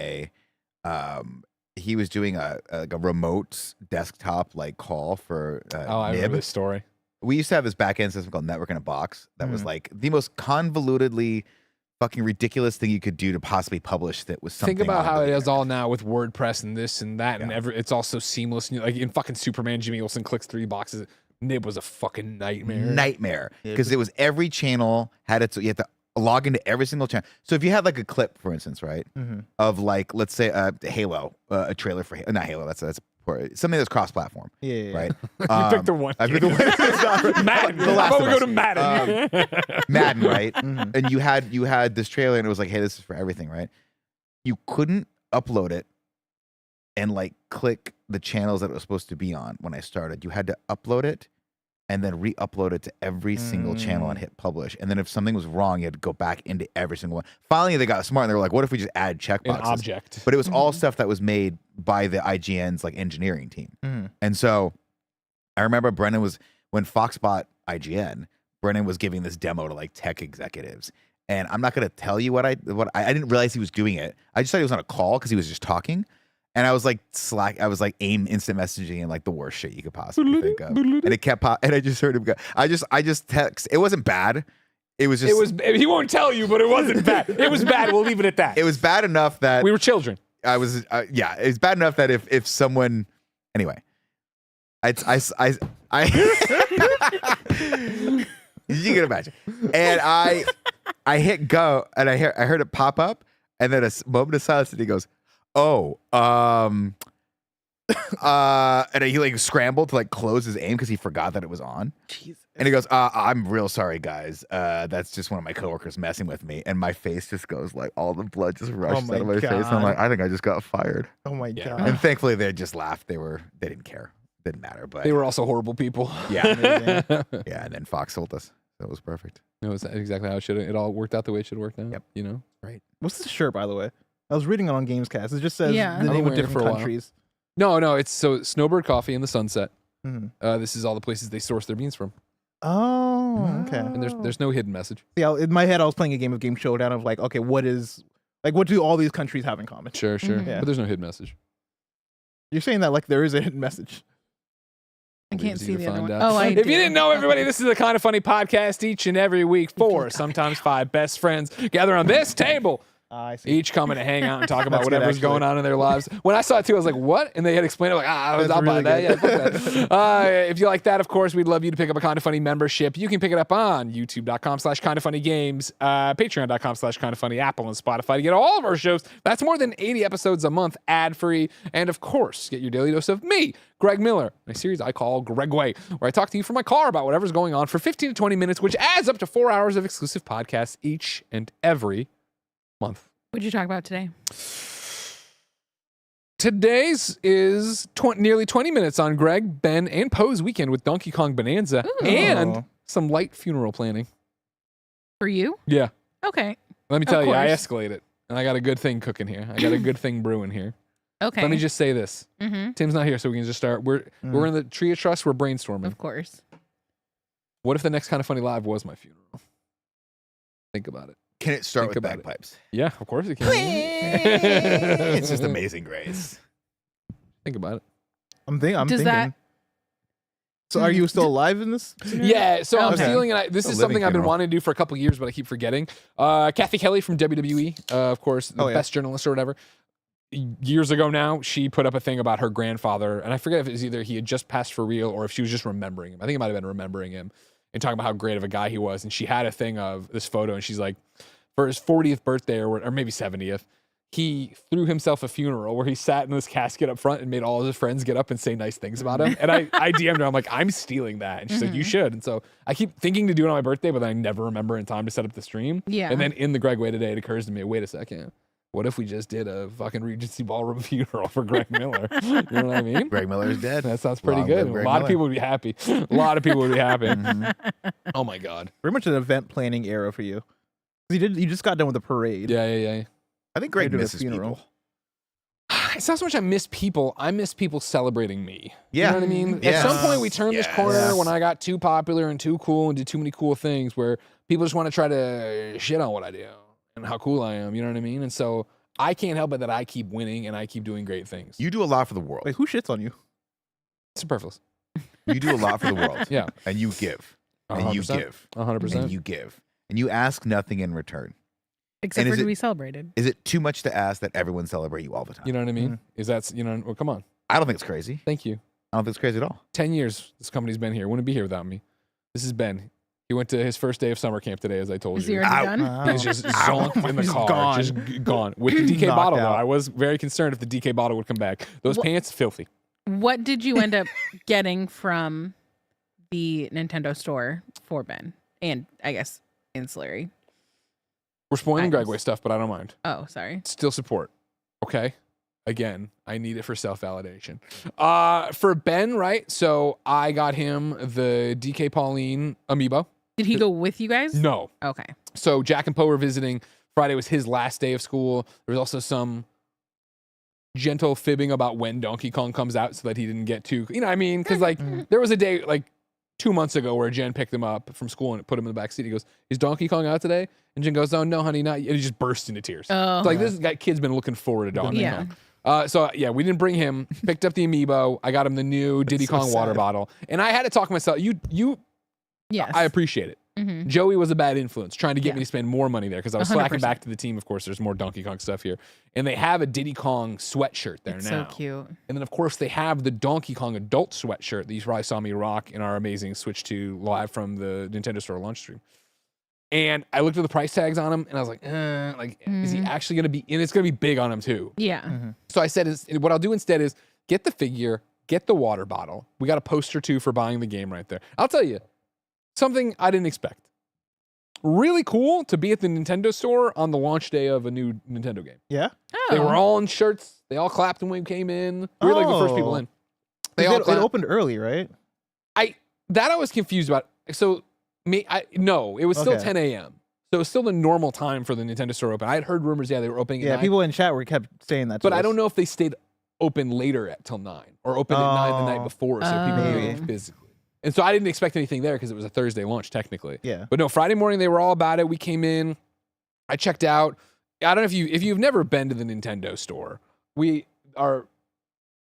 he was doing a remote desktop like call for I remember Nib. this story. We used to have this back end system called Network in a Box that was like the most convolutedly fucking ridiculous thing you could do to possibly publish that was something. Think about on how the it is internet. all now with WordPress and this and that, and it's all so seamless. Like in fucking Superman, Jimmy Olsen clicks 3 boxes. Nib was a fucking nightmare. Because it was every channel had its. You had to log into every single channel. So if you had like a clip, for instance, right, of like let's say Halo, a trailer for not Halo. That's something that's cross-platform. Yeah. Right. You picked the one. I picked the one. Madden. The Last How about of we go Us. to Madden? Madden, right? And you had this trailer, and it was like, hey, this is for everything, right? You couldn't upload it and like click the channels that it was supposed to be on when I started. You had to upload it and then re-upload it to every single channel and hit publish. And then if something was wrong, you had to go back into every single one. Finally, they got smart and they were like, what if we just add An checkboxes? object. But it was all stuff that was made by the IGN's like engineering team. And so I remember when Fox bought IGN, Brennan was giving this demo to like tech executives. And I'm not going to tell you what I didn't realize he was doing it. I just thought he was on a call because he was just talking. And I was like I was like AIM instant messaging and like the worst shit you could possibly think of. And it kept and I just heard him go. I just text. It wasn't bad. It was just He won't tell you, but it wasn't bad. It was bad. We'll leave it at that. it was bad enough that We were children. I was it's bad enough that if someone anyway I you can imagine. And I hit go and I heard it pop up and then a moment of silence and he goes, "Oh, and he like scrambled to like close his AIM because he forgot that it was on." Jesus. And he goes, "I'm real sorry, guys. That's just one of my coworkers messing with me." And my face just goes like all the blood just rushes my out of my face. And I'm God. like, I think I just got fired. Oh my Yeah. God. And thankfully, they just laughed. They didn't care. Didn't matter. But They were also horrible people. yeah, Amazing. yeah. And then Fox sold us. That was perfect. It was exactly how it should have. It all worked out the way it should have worked out. Yep. You know? What's this shirt, by the way? I was reading it on Gamescast. It just says Yeah. the I've been name of wearing it for different a while. countries. No, it's so Snowbird Coffee in the Sunset. Mhm. This is all the places they source their beans from. Oh, okay. And there's no hidden message. Yeah, in my head, I was playing a game of Game Showdown of like, okay, what do all these countries have in common? Sure. Yeah. But there's no hidden message. You're saying that like there is a hidden message. I can't Easy see to the other find one. out. Oh, I If do. you didn't know, everybody, this is the Kind of Funny podcast each and every week. 4, sometimes 5 best friends gather on this table I see. Each coming to hang out and talk about That's good, whatever's going actually. on in their lives. When I saw it too, I was like, what? And they had explained it like, I was That's out by really that. Yeah, good. fuck that. If you like that, of course, we'd love you to pick up a Kinda Funny membership. You can pick it up on youtube.com/kindafunnygames, patreon.com/kindafunny, Apple and Spotify to get all of our shows. That's more than 80 episodes a month, ad-free. And of course, get your daily dose of me, Greg Miller, a series I call Greg Way, where I talk to you from my car about whatever's going on for 15 to 20 minutes, which adds up to 4 hours of exclusive podcasts each and every month. What'd you talk about today? Today's is nearly 20 minutes on Greg, Ben, and Poe's weekend with Donkey Kong Bonanza Ooh. and some light funeral planning. For you? Yeah. Okay. Let me tell you, I course. escalate it. And I got a good thing cooking here. I got a good thing brewing here. Okay. Let me just say this. Mm-hmm. Tim's not here, so we can just start. We're in the Tree of Trust. We're brainstorming. Of course. What if the next Kinda Funny Live was my funeral? Think about it. Can it start Think with about it. bagpipes? Yeah, of course it can. It's just Amazing Grace. Think about it. I'm Does thinking. that- So are you still alive in this? Yeah, so I'm Okay. stealing it. This A is living something I've been funeral. wanting to do for a couple years, but I keep forgetting. Kathy Kelly from WWE, of course, the Oh, yeah. best journalist or whatever. Years ago now, she put up a thing about her grandfather, and I forget if it was either he had just passed for real or if she was just remembering him. I think it might have been remembering him and talking about how great of a guy he was. And she had a thing of this photo, and she's like, for his 40th birthday or maybe 70th, he threw himself a funeral where he sat in this casket up front and made all of his friends get up and say nice things about him. And I DM'd her. I'm like, I'm stealing that. And she's like, you should. And so I keep thinking to do it on my birthday, but then I never remember in time to set up the stream. Yeah. And then in the Greg Way today, it occurs to me, wait a second. What if we just did a fucking Regency Ballroom funeral for Greg Miller? You know what I mean? Greg Miller is dead. That sounds pretty Long good. live A Greg lot of Miller. people would be happy. A lot of people would be happy. Mhm. Oh my God. Very much an event planning era for you. You just got done with the parade. Yeah. I think Greg They did a misses funeral. people. It's not so much I miss people. I miss people celebrating me. Yeah. You know what I mean? Yes. At some point, we turned this corner Yes. when I got too popular and too cool and did too many cool things where people just want to try to shit on what I do and how cool I am. You know what I mean? And so I can't help it that I keep winning and I keep doing great things. You do a lot for the world. Wait, who shits on you? It's superfluous. You do a lot for the world. Yeah. And you give. And you 100%. give. 100%. And you give. And you ask nothing in return. Except And for is to it- be celebrated. Is it too much to ask that everyone celebrate you all the time? You know what I mean? Is that, well, come on. I don't think it's crazy. Thank you. I don't think it's crazy at all. 10 years this company's been here. Wouldn't be here without me. This is Ben. He went to his first day of summer camp today, as I told Is he you. already Ow. done? He's just zonked in the He's car, gone. just gone with the DK Knocked bottle. Though out. I was very concerned if the DK bottle would come back. Those What- pants, filthy. What did you end up getting from the Nintendo store for Ben? And I guess ancillary. We're spoiling Items. Gregway stuff, but I don't mind. Oh, sorry. Still support. Okay. Again, I need it for self-validation. For Ben, right? So I got him the DK Pauline amiibo. Did he go with you guys? No. Okay. So Jack and Poe were visiting. Friday was his last day of school. There was also some gentle fibbing about when Donkey Kong comes out so that he didn't get too, you know what I mean? Because like there was a day like 2 months ago where Jen picked him up from school and put him in the back seat. He goes, "Is Donkey Kong out today?" And Jen goes, "Oh no, honey, not yet." And he just burst into tears. Oh. It's like this guy, kid's been looking forward to Donkey Yeah. Kong. So yeah, we didn't bring him. Picked up the amiibo. I got him the new Diddy so Kong water sad. bottle, and I had to talk myself. Yes. I appreciate it. Mhm. Joey was a bad influence, trying to get Yeah. me to spend more money there because I was slacking 100%. back to the team. Of course, there's more Donkey Kong stuff here, and they have a Diddy Kong sweatshirt there It's now. so cute. And then of course they have the Donkey Kong adult sweatshirt that you probably saw me rock in our amazing Switch 2 live from the Nintendo Store launch stream. And I looked at the price tags on him, and I was like, is he actually gonna be? And it's gonna be big on him too. Yeah. So I said, what I'll do instead is get the figure, get the water bottle. We got a poster too for buying the game right there. I'll tell you something I didn't expect. Really cool to be at the Nintendo store on the launch day of a new Nintendo game. Yeah. Oh. They were all in shirts. They all clapped when we came in. We were like the first people in. They all It clapped. opened early, right? I was confused about. So no, it was still Okay. 10 a.m. So it was still the normal time for the Nintendo store open. I had heard rumors, they were opening at Yeah, 9. people in chat were kept saying that. But I don't know if they stayed open later till 9 or open at 9 the night Oh. before, so people could Maybe. go physically. And so I didn't expect anything there because it was a Thursday launch technically. Yeah. But no, Friday morning they were all about it. We came in, I checked out. I don't know if you've never been to the Nintendo store.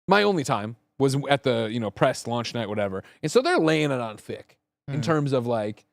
My only time was at the press launch night, whatever. And so they're laying it on thick in terms of like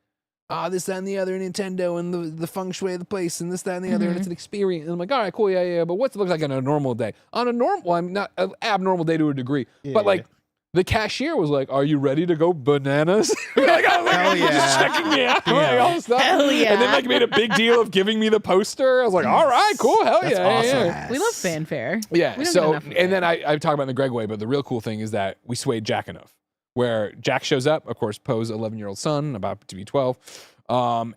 this, that, and the other, Nintendo, and the feng shui of the place, and this, that, and the other, and it's an experience. And I'm like, all right, cool, yeah. But what's it look like on a normal day? On a normal, well, I'm not an abnormal day to a degree, but like the cashier was like, "Are you ready to go bananas?" Like, I was like, Hell yeah. just checking me out, like all this stuff. Hell yeah. And then like made a big deal of giving me the poster. I was like, all right, cool, hell That's yeah, awesome. yeah. We love fanfare. Yeah. We don't get So, enough of and then I talk about it in the Greg way, but the real cool thing is that we swayed Jack enough, where Jack shows up, of course, Poe's 11-year-old son, about to be 12,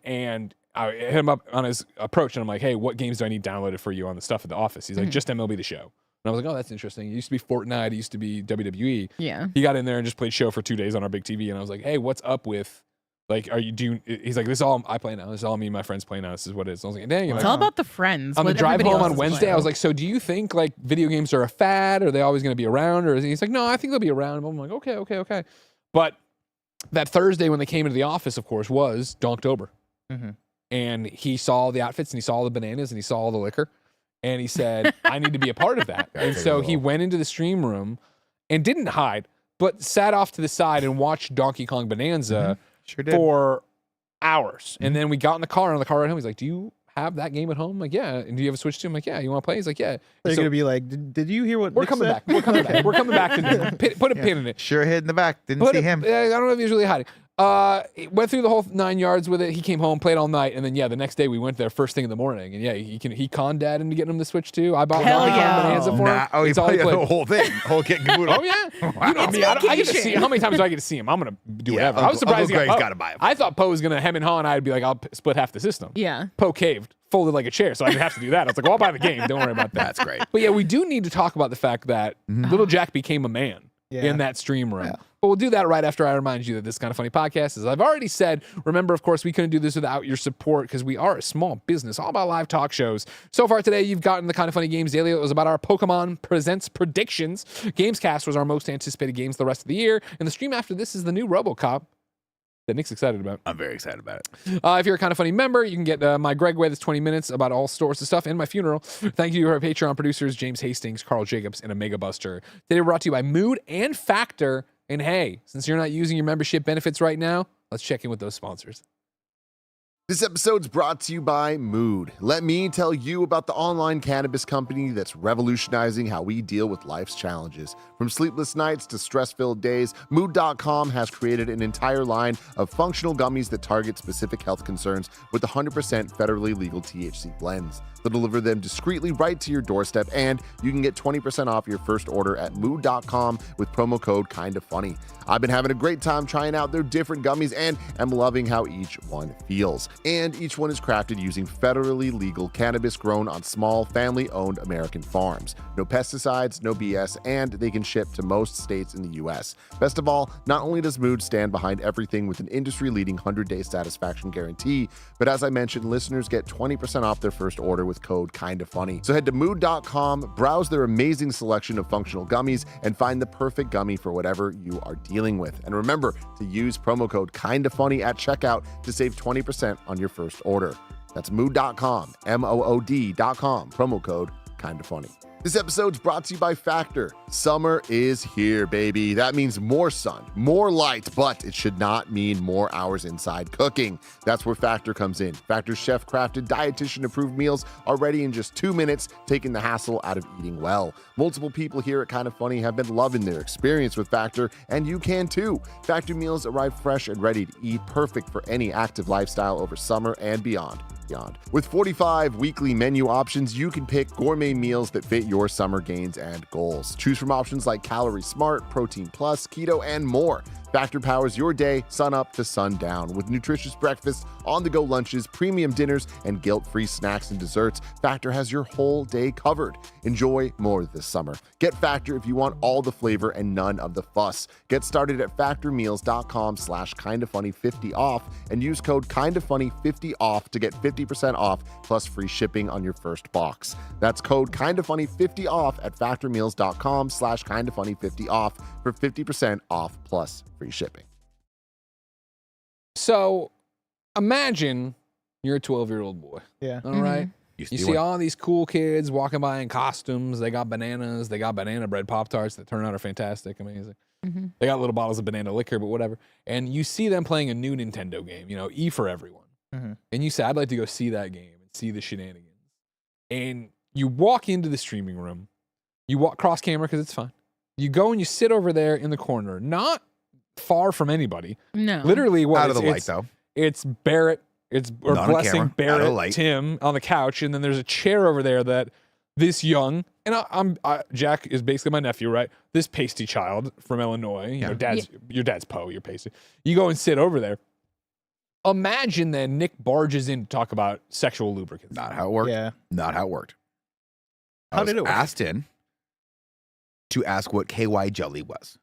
and I hit him up on his approach, and I'm like, hey, what games do I need downloaded for you on the stuff at the office? He's like, just MLB The Show. And I was like, oh, that's interesting. It used to be Fortnite. It used to be WWE. Yeah. He got in there and just played Show for 2 days on our big TV. And I was like, hey, what's up with, like, he's like, this is all I play now. This is all me and my friends play now. This is what it is. I was like, dang. It's Like, all about the friends. on the what drive everybody home else on is Wednesday, playing. I was like, so do you think, like, video games are a fad? Or are they always going to be around? Or he's like, no, I think they'll be around. I'm like, okay. But that Thursday when they came into the office, of course, was Donktober. Mm-hmm. And he saw the outfits and he saw the bananas and he saw all the liquor. And he said, I need to be a part of that. And so he went into the stream room and didn't hide, but sat off to the side and watched Donkey Kong Bonanza Sure did. for hours. And then we got in the car, and on the car ride home, he's like, do you have that game at home? I'm like, yeah. And do you have a Switch too? I'm like, yeah. You want to play? He's like, yeah. They're So gonna be like, did you hear what we're Nick coming said? back. We're coming back. We're coming back to put a pin in it. Sure hid in the back. Didn't Put see it- him. I don't know if he was really hiding. Went through the whole 9 yards with it. He came home, played all night, and then the next day we went there first thing in the morning. And he conned Dad into getting him the Switch too. I bought Hell Donkey Kong yeah. Bonanza for him. Oh, he It's all he played the played. whole thing. Whole kit and caboodle. Oh yeah, you know me. I get to see. How many times do I get to see him? I'm gonna do Yeah, whatever. I was surprised Uncle he got Greg's Poe. gotta buy it. I thought Poe was gonna hem and haw, and I'd be like, I'll split half the system. Yeah. Poe caved, folded like a chair, so I didn't have to do that. I was like, well, I'll buy the game. Don't worry about that. That's great. But yeah, we do need to talk about the fact that little Jack became a man Yeah. in that stream room. Yeah. But we'll do that right after I remind you that this Kind of Funny podcast is. I've already said, remember, of course, we couldn't do this without your support because we are a small business, all about live talk shows. So far today, you've gotten the Kind of Funny Games Daily. It was about our Pokemon Presents predictions. Gamescast was our most anticipated games the rest of the year. And the stream after this is the new RoboCop that Nick's excited about. I'm very excited about it. If you're a Kind of Funny member, you can get my Greg Way that's 20 minutes about all sorts of stuff and my funeral. Thank you to our Patreon producers, James Hastings, Carl Jacobs, and Omega Buster. Today we're brought to you by Mood and Factor. And hey, since you're not using your membership benefits right now, let's check in with those sponsors. This episode's brought to you by Mood. Let me tell you about the online cannabis company that's revolutionizing how we deal with life's challenges. From sleepless nights to stress-filled days, Mood.com has created an entire line of functional gummies that target specific health concerns with 100% federally legal THC blends. They'll deliver them discreetly right to your doorstep, and you can get 20% off your first order at Mood.com with promo code KINDAFUNNY. I've been having a great time trying out their different gummies and am loving how each one feels. And each one is crafted using federally legal cannabis grown on small, family-owned American farms. No pesticides, no BS, and they can ship to most states in the US. Best of all, not only does Mood stand behind everything with an industry-leading 100-day satisfaction guarantee, but as I mentioned, listeners get 20% off their first order with code KINDAFUNNY. So head to Mood.com, browse their amazing selection of functional gummies, and find the perfect gummy for whatever you are dealing with. And remember to use promo code KINDAFUNNY at checkout to save 20% on your first order. That's Mood.com, MOOD.com, promo code KINDAFUNNY. This episode's brought to you by Factor. Summer is here, baby. That means more sun, more light, but it should not mean more hours inside cooking. That's where Factor comes in. Factor's chef-crafted, dietitian-approved meals are ready in just 2 minutes, taking the hassle out of eating well. Multiple people here at Kind of Funny have been loving their experience with Factor, and you can too. Factor meals arrive fresh and ready to eat, perfect for any active lifestyle over summer and beyond. With 45 weekly menu options, you can pick gourmet meals that fit your summer gains and goals. Choose from options like Calorie Smart, Protein Plus, Keto, and more. Factor powers your day, sun up to sundown. With nutritious breakfasts, on-the-go lunches, premium dinners, and guilt-free snacks and desserts, Factor has your whole day covered. Enjoy more this summer. Get Factor if you want all the flavor and none of the fuss. Get started at factormeals.com/kindafunny50 off and use code kindafunny50 off to get 50% off plus free shipping on your first box. That's code kindafunny50 off at factormeals.com/kindafunny50 off for 50% off plus free shipping. So imagine you're a 12-year-old boy. Yeah. All right. Used You to be see one. all these cool kids walking by in costumes. They got bananas. They got banana bread Pop-Tarts that turn out are fantastic, amazing. Mhm. They got little bottles of banana liquor, but whatever. And you see them playing a new Nintendo game, E for Everyone. Mhm. And you say, I'd like to go see that game and see the shenanigans. And you walk into the streaming room. You walk cross camera because it's fun. You go and you sit over there in the corner, not far from anybody. No. Literally, what Out of the light, it's, though. it's Barrett, or Not on Blessing, camera, out of the Barrett, light. Tim on the couch, and then there's a chair over there that this young, and Jack is basically my nephew, right? This pasty child from Illinois, your dad's Poe, you're pasty. You go and sit over there. Imagine then Nick barges in to talk about sexual lubricants. Not how it worked. Yeah. Not how it worked. How I was did it work? asked in to ask what KY jelly was.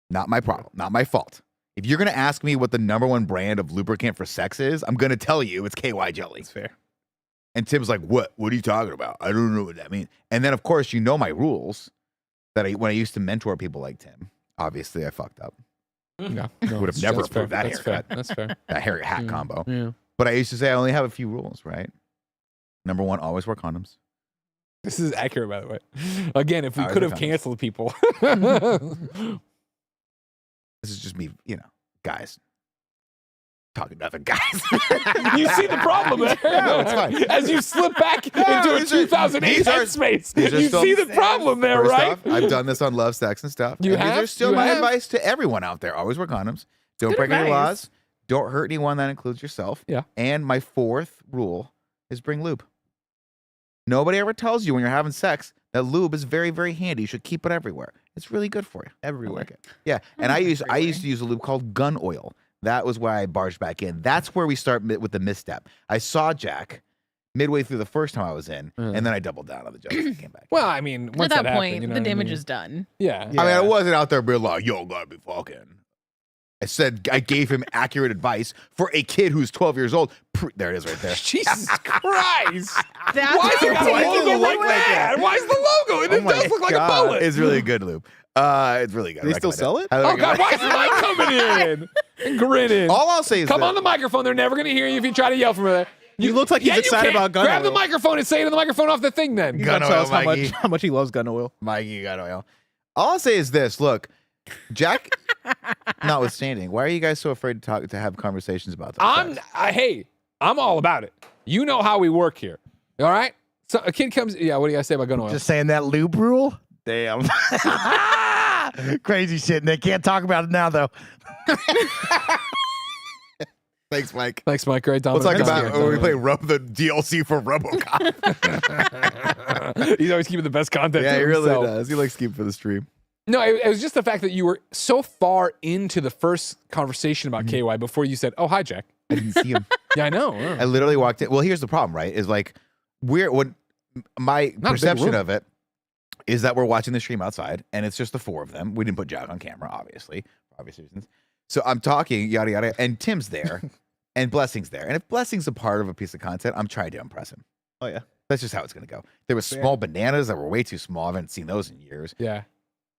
Not my problem. Not my fault. If you're going to ask me what the #1 brand of lubricant for sex is, I'm going to tell you it's KY jelly. That's fair. And Tim's like, what? What are you talking about? I don't know what that means. And then, of course, you know my rules that when I used to mentor people like Tim, obviously I fucked up. Yeah, Would have never that's fair. approved that That's haircut. fair. That's fair. That hair hat Yeah. combo. Yeah. But I used to say I only have a few rules, right? #1, always wear condoms. This is accurate, by the way. Again, if we Ours could are have condoms. canceled people. This is just me, guys. Talking to other guys. You see the problem there. No, it's fine. As you slip back into a these are- 2008 these are- headspace, these are you still- see the problem there, First right? off, I've done this on love, sex, and stuff. You and have? These are still You my have? advice to everyone out there. Always wear condoms. Don't Good break any advice. laws. Don't hurt anyone. That includes yourself. Yeah. And my 4th rule is bring lube. Nobody ever tells you when you're having sex that lube is very, very handy. You should keep it everywhere. It's really good for you. Everywhere. I like it. Yeah. And I used Everywhere. to use a lube called gun oil. That was why I barged back in. That's where we start with the misstep. I saw Jack midway through the first time I was in, and then I doubled down on the joke and came back. Well, I mean, At once that happened, point, you know the what I damage mean? is done. Yeah. I mean, I wasn't out there being like, yo, gotta be fucking. I gave him accurate advice for a kid who's 12 years old. There it is right there. Jesus Christ. That's Why is it what the I'm logo taking like away. that? Why is the logo? And it my does look like a God. bullet. It's really good lube. It's really good. Do they still sell it? Oh, God. Why is the mic coming in? And grinning. All I'll say is Come that- on the microphone. They're never going to hear you if you try to yell from there. You look like he's excited you can. about gun Grab the oil. microphone and say it in the microphone off the thing then. He's Gun gonna tell oil, us how Mikey. much he loves gun oil. Mikey got oil. All I'll say is this. Look, Jack, notwithstanding, why are you guys so afraid to have conversations about this? Hey, I'm all about it. You know how we work here. All right? So a kid comes, yeah, what do you guys say about gun oil? Just saying that lube rule? Damn. Crazy shit. And they can't talk about it now, though. Thanks, Mike. Thanks, Mike. Great, We'll Dominic. talk about when we play the DLC for RoboCop. He's always keeping the best content. Yeah, to he really himself. does. He likes to keep for the stream. No, it was just the fact that you were so far into the first conversation about Mm-hmm. KY before you said, "Oh, hi, Jack." I didn't see him. Yeah, I know. I literally walked in. Well, here's the problem, right? Is like my Not a big perception room. of it is that we're watching the stream outside, and it's just the 4 of them. We didn't put Jack on camera, obviously, for obvious reasons. So I'm talking, yada yada, and Tim's there, and Blessing's there. And if Blessing's a part of a piece of content, I'm trying to impress him. Oh yeah. That's just how it's gonna go. There was small bananas that were way too small. I haven't seen those in years. Yeah.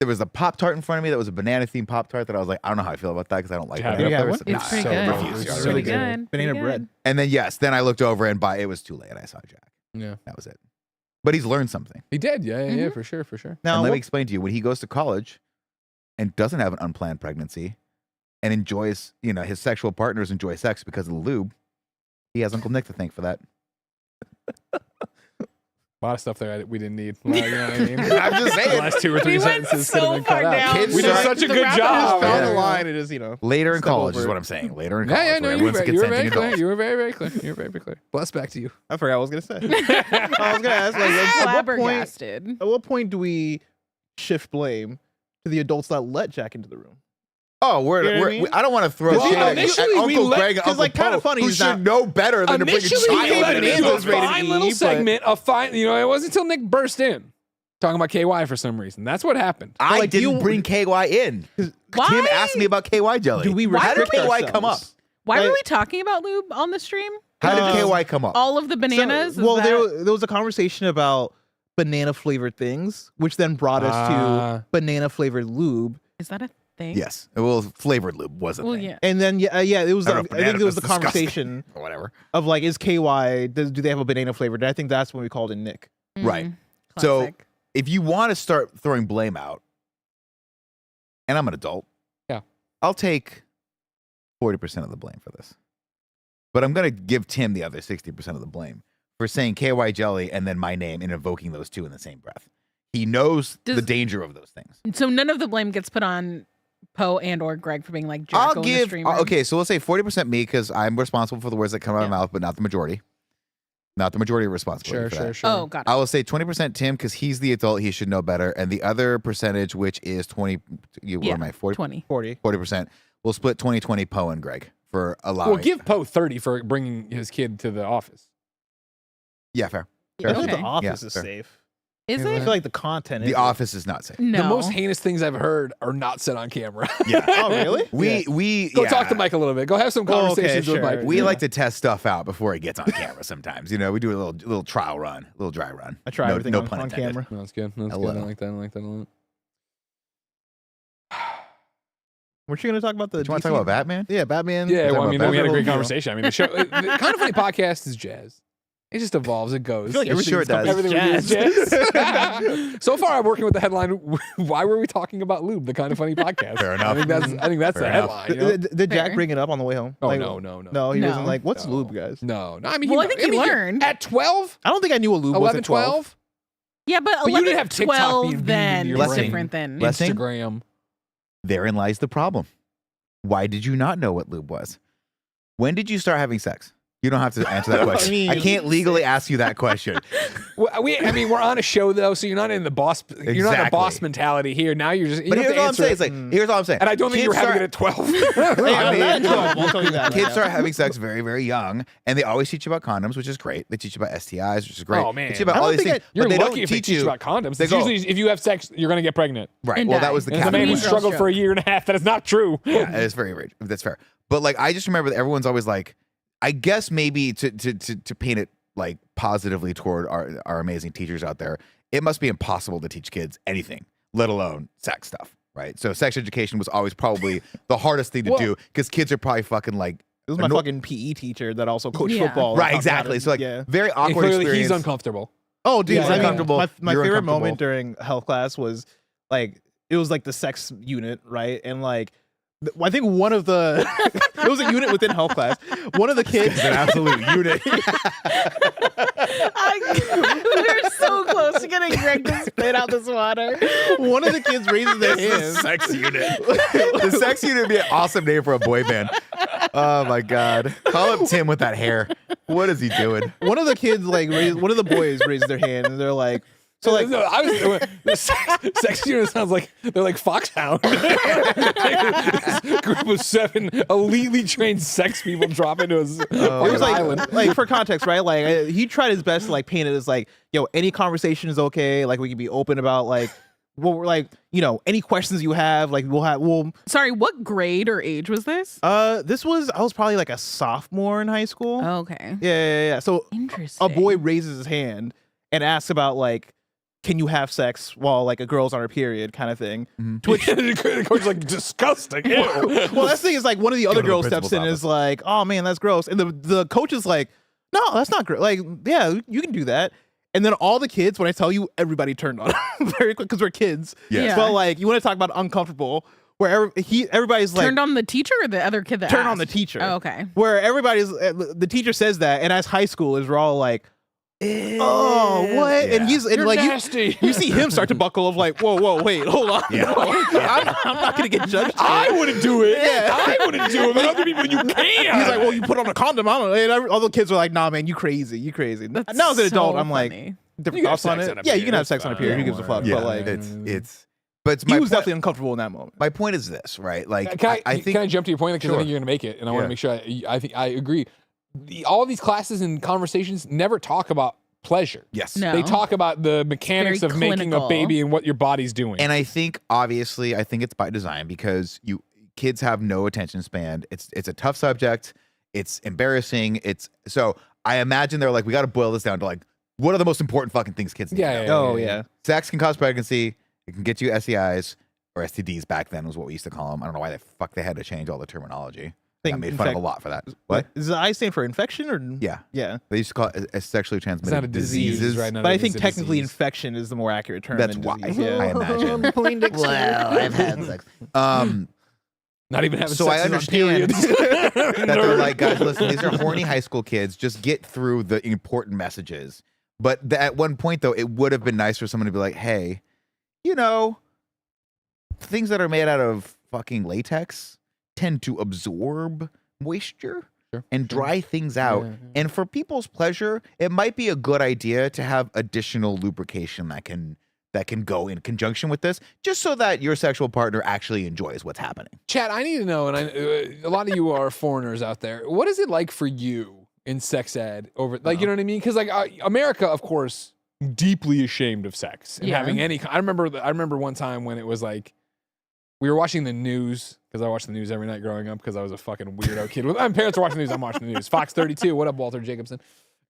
There was a Pop-Tart in front of me that was a banana-themed Pop-Tart that I was like, I don't know how I feel about that because I don't like Have banana you had flavors. one? It's Nah, pretty so good. refuse. It's Yeah, It's really really good. good. Banana Pretty bread. good. And then then I looked over and it was too late and I saw Jack. Yeah. That was it. But he's learned something. He did. Yeah, Mm-hmm. for sure, for sure. Now, And let what- me explain to you, when he goes to college and doesn't have an unplanned pregnancy and enjoys, his sexual partners enjoy sex because of the lube, he has Uncle Nick to thank for that. A lot of stuff there we didn't need. Well, you know what I mean? I'm just The saying. last 2 or 3 We went sentences so could have been far cut out. down. Kids We did start- such a The good rapper job. just found yeah. the line. It is, Later in Step college is over what it. I'm saying. Later in college. Yeah, no, where you were everyone's very consenting clear. adults. You were very, very clear. You were very, very clear. Bless back to you. I forgot what I was gonna say. I was gonna ask, like, Flabbergasted. at what point do we shift blame to the adults that let Jack into the room? Oh, You know what I mean? I don't want to throw Well, shade at initially we Uncle let- Greg and 'cause, Uncle like, kinda Poe, funny who is should not- know better than to bring a Initially, child we let into it into this a rated fine E, little but segment of fine. It wasn't until Nick burst in talking about KY for some reason. That's what happened. I like, didn't you- bring KY in. Tim Why? asked me about KY jelly. Do we How did restrict KY come up? ourselves? Why were Like- we talking about lube on the stream? How did Um, KY come up? All of the bananas? So, well, Is that- there was a conversation about banana flavored things, which then brought us to banana flavored lube. is that a thing? Yes. Well, flavored lube was a Well, thing. yeah. And then it was. I I, don't know if I think banana it was is the disgusting. conversation Or whatever. of like, is KY? Do they have a banana flavored? And I think that's when we called in Nick. Right. Mm, So classic. if you want to start throwing blame out, and I'm an adult. Yeah. I'll take 40% of the blame for this. But I'm going to give Tim the other 60% of the blame for saying KY jelly and then my name and invoking those two in the same breath. He knows the danger of those things. So none of the blame gets put on Poe and or Greg for being like Jericho in the stream room. Okay, so we'll say 40% me because I'm responsible for the words that come out of my mouth, but not the majority. Not the majority of responsibility for that. Sure. Oh, got it. I will say 20% Tim because he's the adult. He should know better. And the other percentage, which is 20, what am I, 40? 20. 40%. We'll split 20-20 Poe and Greg for allowing. Well, give Poe 30 for bringing his kid to the office. Yeah, fair. I feel like Okay. the office Yeah, is fair. safe. Is I it? feel like the content. The is Office is not safe. No. The most heinous things I've heard are not said on camera. Yeah. Oh, really? We Go yeah. talk to Mike a little bit. Go have some Oh, okay, conversations with sure. Mike. We like to test stuff out before it gets on camera sometimes. You know, we do a little trial run, a little dry run. I try no, everything no on, pun on intended. camera. No, that's good. That's Hello. good. I like that. I like that a lot. Weren't you going to talk about the? Do you want to talk about Batman? Yeah, Batman. Yeah, talk well, I about mean, we had a Batman. great conversation. I mean, the show, the Kind of Funny podcast is jazz. It just evolves. It goes. I feel like It sure everything's does. Everything we do is jazz. jazz. So far, I'm working with the headline. Why were we talking about lube? The Kind of Funny podcast. Fair enough. I think that's Fair the enough. headline. You know? Did Jack Fair. bring it up on the way home? Oh Like, no. No, he No. wasn't like, what's No. lube, guys? No. I mean, Well, I think he mean, learned. at 12, I don't think I knew what lube was 11, at 12. 12. Yeah, but But you 11, didn't have TikTok 12 being then in your is brain. different than. Blessing? Instagram. Therein lies the problem. Why did you not know what lube was? When did you start having sex? You don't have to answer that question. mean- I can't legally ask you that question. Well, I mean, we're on a show though, so you're not in the boss. You're not in the Exactly. boss mentality here. Now you're just. You But have here's to all I'm answer saying. it. It's like, here's all I'm saying. And I don't think you were Kids having start- it at 12. Hey, I I'm mean, not at 12. I'll tell you that. Kids right start having sex very, very young, and they always teach you about condoms, which is great. They teach you about STIs, which is great. Oh, man. They teach you about I all don't these think things, You're but they lucky don't if they teach teach you you about condoms. They It's go, usually if you have sex, you're gonna get pregnant. right. And Well, die. that was the And as a caveat. man who Mean struggled Girls for a joke. year and a half, that is not true. Yeah, that is very rich. That's fair. But like, I just remember that everyone's always like, I guess maybe to paint it like positively toward our amazing teachers out there, it must be impossible to teach kids anything, let alone sex stuff, right? So sex education was always probably the hardest thing to Well- do because kids are probably fucking like, It was my anno- fucking PE teacher that also coached Yeah. football. right, Taught me how exactly. to- So like, yeah. very And awkward clearly, experience. he's uncomfortable. Oh, dude, Yeah, I mean, uncomfortable. my You're favorite uncomfortable. moment during health class was like it was like the sex unit, right? And like I think one of the it was a unit within health class. One of the kids, It's an absolute unit. We're so close to getting Greg to spit out this water. one of the kids raises their The hand. sex unit. The sex unit would be an awesome name for a boy band. Oh my god. Call up Tim with that hair. What is he doing? One of the kids like one of the boys raised their hand and they're like, so like No, the sex unit sounds like they're like Foxhound. This group of 7 elitely trained sex people drop into a it was like, island. like for context, right? Like he tried his best to like paint it as like, yo, any conversation is okay. Like we can be open about like what we're like, you know, any questions you have. Like we'll. Sorry, what grade or age was this? I was probably like a sophomore in high school. Oh, okay. Yeah. So Interesting. a boy raises his hand and asks about like, can you have sex while like a girl's on her period, kind of thing. The coach's like disgusting. Ew. Well, that's the thing is like one of the other to the girls steps principal's in and office. is like, oh man, that's gross. And the coach is like, no, that's not great. Like, yeah, you can do that. And then all the kids, when I tell you, everybody turned on very quick because we're kids. Yes. Yeah. But like, you want to talk about uncomfortable, where everybody's like, Turned on the teacher or the other kid that turn on the asked? teacher. Oh, okay. Where everybody's, the teacher says that, and as high schoolers, we're all like, oh, what? Yeah. And he's and You're like nasty. you see him start to buckle of like, whoa, wait, hold on. Yeah. I'm not gonna get judged. I wouldn't do it. Yeah. I wouldn't do it, but other people you can. He's like, well, you put on a condom. I don't know. And all the kids were like, nah, man, you crazy. That's Now as an adult, so I'm like, funny. different You can have thoughts on sex it. on a Yeah, you period, can have it's sex on a fine. period. Who gives a fuck? Yeah, But like, it's but it's he my was point, definitely uncomfortable in that moment. my point is this, right? Like Can I, I think can I jump to your point because I Sure. think you're going to make it, and I want Yeah. to make sure. I think I agree. All these classes and conversations never talk about pleasure. yes. No. They talk about the mechanics Very of making a clinical. baby and what your body's doing. And I think obviously I think it's by design because kids have no attention span. It's a tough subject. It's embarrassing. So I imagine they're like, we got to boil this down to like, what are the most important fucking things kids need to know? Yeah. Oh yeah. Sex can cause pregnancy. It can get you STIs or STDs back then was what we used to call them. I don't know why the fuck they had to change all the terminology. got made fun of a lot for that. What? Is the I stand for infection or? Yeah. Yeah. They used to call it a sexually It's not a transmitted disease, diseases. right? None But of I it think is a technically disease. infection is the more accurate term. That's than why disease. Yeah. I imagine. Well, I've had sex. Not even having So I sex is on understand periods. that they're like, guys, listen, these are horny high school kids. Just get through the important messages. But at one point, though, it would have been nice for someone to be like, hey, you know, things that are made out of fucking latex tend to absorb moisture and dry things out. Yeah. And for people's pleasure, it might be a good idea to have additional lubrication that can go in conjunction with this, just so that your sexual partner actually enjoys what's happening. Chad, I need to know, and a lot of you are foreigners out there. What is it like for you in sex ed? Over, like, you know what I mean? Because like America, of course, deeply ashamed of sex and Yeah. having any. I remember one time when it was like we were watching the news because I watched the news every night growing up because I was a fucking weirdo kid. My parents are watching the news. I'm watching the news. Fox 32. What up, Walter Jacobson?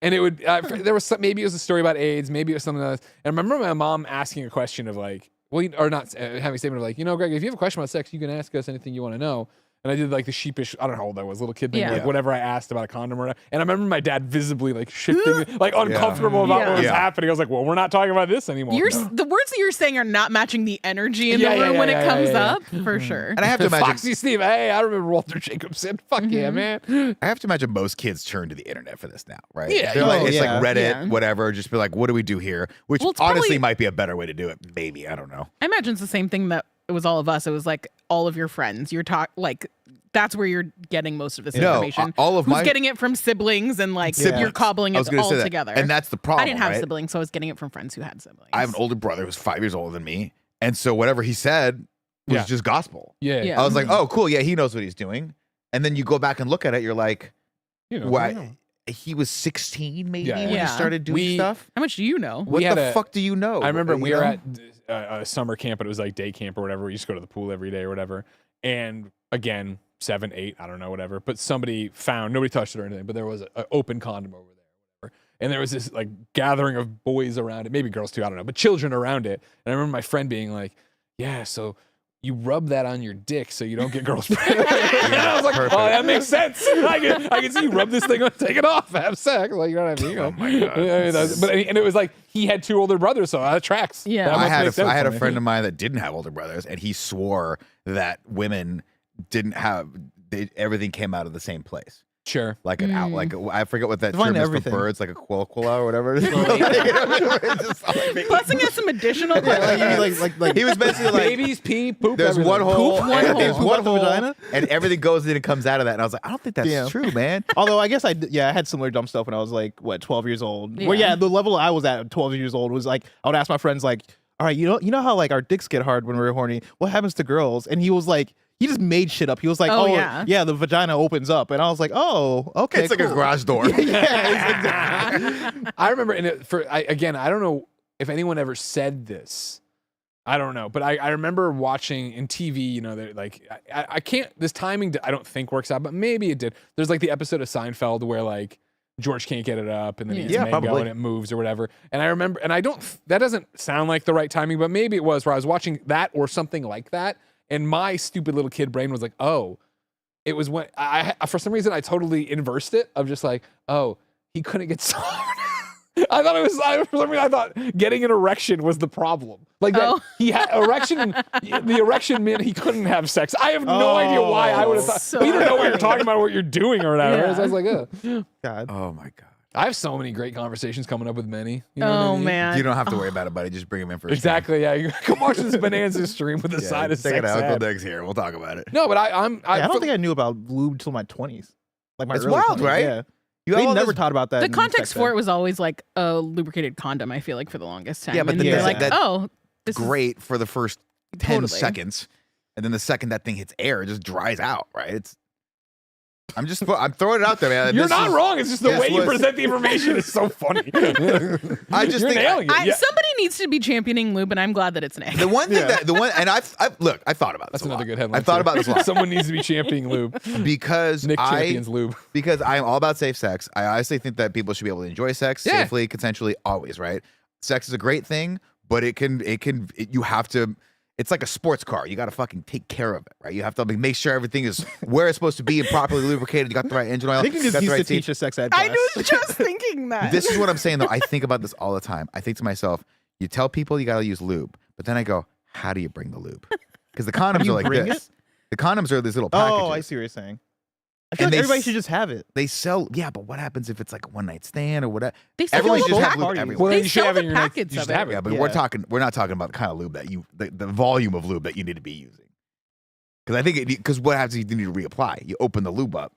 And it would there was maybe it was a story about AIDS, maybe it was something else. And I remember my mom asking a question of like, well, or not having a statement of like, you know, Greg, if you have a question about sex, you can ask us anything you want to know. And I did like the sheepish, I don't know how old I was, little kid thing, Yeah. like whatever I asked about a condom or whatever. And I remember my dad visibly like shifting, like uncomfortable about what was Yeah. happening. I was like, well, we're not talking about this anymore. The words that you're saying are not matching the energy in Yeah, the yeah, room yeah, when yeah, it comes yeah. up, for sure. And I have to imagine, Foxy Steve, hey, I remember Walter Jacobson. Fuck yeah, man. I have to imagine most kids turn to the internet for this now, right? Yeah, They're like, oh, it's yeah. like Reddit, Yeah. whatever. Just be like, what do we do here? Which Well, it's honestly probably- might be a better way to do it. Maybe, I don't know. I imagine it's the same thing that it was all of us. It was like all of your friends. You're like that's where you're getting most of this No, information. all of Who's my- getting it from siblings and like Siblings. you're cobbling I it was gonna all say that. together. And that's the problem. I didn't have right? siblings, so I was getting it from friends who had siblings. I have an older brother who's 5 years older than me. And so whatever he said was Yeah. just gospel. Yeah. Yeah. I was like, oh, cool. Yeah, he knows what he's doing. And then you go back and look at it, you're like, You know, why? He was 16 maybe Yeah. when he Yeah. started doing We- stuff. How much do you know? What had the a- fuck do you know? I remember You we were know? at a summer camp, but it was like day camp or whatever. We used to go to the pool every day or whatever. And again, 7, 8, I don't know, whatever. But somebody found, nobody touched it or anything, but there was an open condom over there. Whatever. And there was this like gathering of boys around it, maybe girls too, I don't know, but children around it. And I remember my friend being like, yeah, so you rub that on your dick so you don't get girls pregnant. And I was like, Perfect. oh, that makes sense. I can see you rub this thing on, take it off, have sex. Like, you know what I mean? Oh my God. But and it was like, he had 2 older brothers, so that tracks. Yeah. That I must had make sense I had for a me. friend of mine that didn't have older brothers, and he swore that women didn't have everything came out of the same place, Sure. like an out, like I forget what that Define term is everything. for birds, like a quilquilla or whatever. It is. It's just like- Busing has some additional like he was basically like, Babies pee, poop. there's everything. one hole, Poop, one and there's hole. one Poop out the hole, vagina? and everything goes in and comes out of that. And I was like, I don't think that's Damn. true, man. Although I guess I had similar dumb stuff when I was like 12 years old. Well, Yeah. yeah, the level I was at 12 years old was like I would ask my friends like, all right, you know how like our dicks get hard when we're horny. What happens to girls? And he was like, he just made shit up. He was like, Oh, oh yeah. the vagina opens up, and I was like, oh, okay, It's like a cool. garage door. I remember, and again, I don't know if anyone ever said this. I don't know, but I remember watching in TV. You know, they're like I can't. This timing I don't think works out, but maybe it did. There's like the episode of Seinfeld where like George can't get it up, and then he eats Yeah, mango probably. and it moves or whatever. And I remember, and I don't. That doesn't sound like the right timing, but maybe it was where I was watching that or something like that, and my stupid little kid brain was like, oh. It was when I for some reason I totally inversed it of just like, oh, he couldn't get soft. I thought it was for some reason I thought getting an erection was the problem. Like that Oh. he had erection and the erection meant he couldn't have sex. I have no idea why I would have thought. So But you don't know what you're funny. talking about, what you're doing or whatever. Yeah. So I was like, oh. God. Oh my god. I have so many great conversations coming up with Manny. You know what I Oh mean? man. You don't have to worry about it, buddy. Just bring him in for a stream. Exactly. Yeah. You come watch this Bonanza stream with the Yeah, side of check it sex out. Uncle ed. Doug's here. We'll talk about it. No, but I I don't think I knew about lube till my 20s. Like my It's early wild, 20s, right? Yeah. You They have all never this- taught about that. the in context sex for ed. it was always like a lubricated condom, I feel like, for the longest time. Yeah, but and the then thing they're is like, that- oh, this is great for the first 10 Totally. seconds, and then the second that thing hits air, it just dries out, right? I'm throwing it out there, man. You're This not is- wrong. It's just the this way you was- present the information is so funny. I just You're think nailing it. Yeah. Somebody needs to be championing lube, and I'm glad that it's Nick. the one thing and I've look, I thought about this. That's a lot. another good headline. I thought too. about this a lot Someone needs to be championing lube. because Nick champions lube. because I'm all about safe sex. I honestly think that people should be able to enjoy sex Yeah. safely, consensually, always. Right? Sex is a great thing, but you have to. it's like a sports car. You got to fucking take care of it, right? You have to make sure everything is where it's supposed to be and properly lubricated. You got the right engine oil. I think you just got the used right to seat. teach a sex ed class. I was just thinking that. This is what I'm saying though. I think about this all the time. I think to myself, you tell people you got to use lube, but then I go, how do you bring the lube? Because the condoms you are like bring this. The condoms are these little packages. Oh, I see what you're saying. I feel And like they everybody s- should just have it. They sell, yeah, but what happens if it's like a one night stand or whatever? They sell Everyone the should have pack- lube parties. everywhere. Well, They you should sell have it the in your next- packets you of should have it. Yeah, but we're not talking about the kind of lube that the volume of lube that you need to be using. Because I think because what happens is you need to reapply. You open the lube up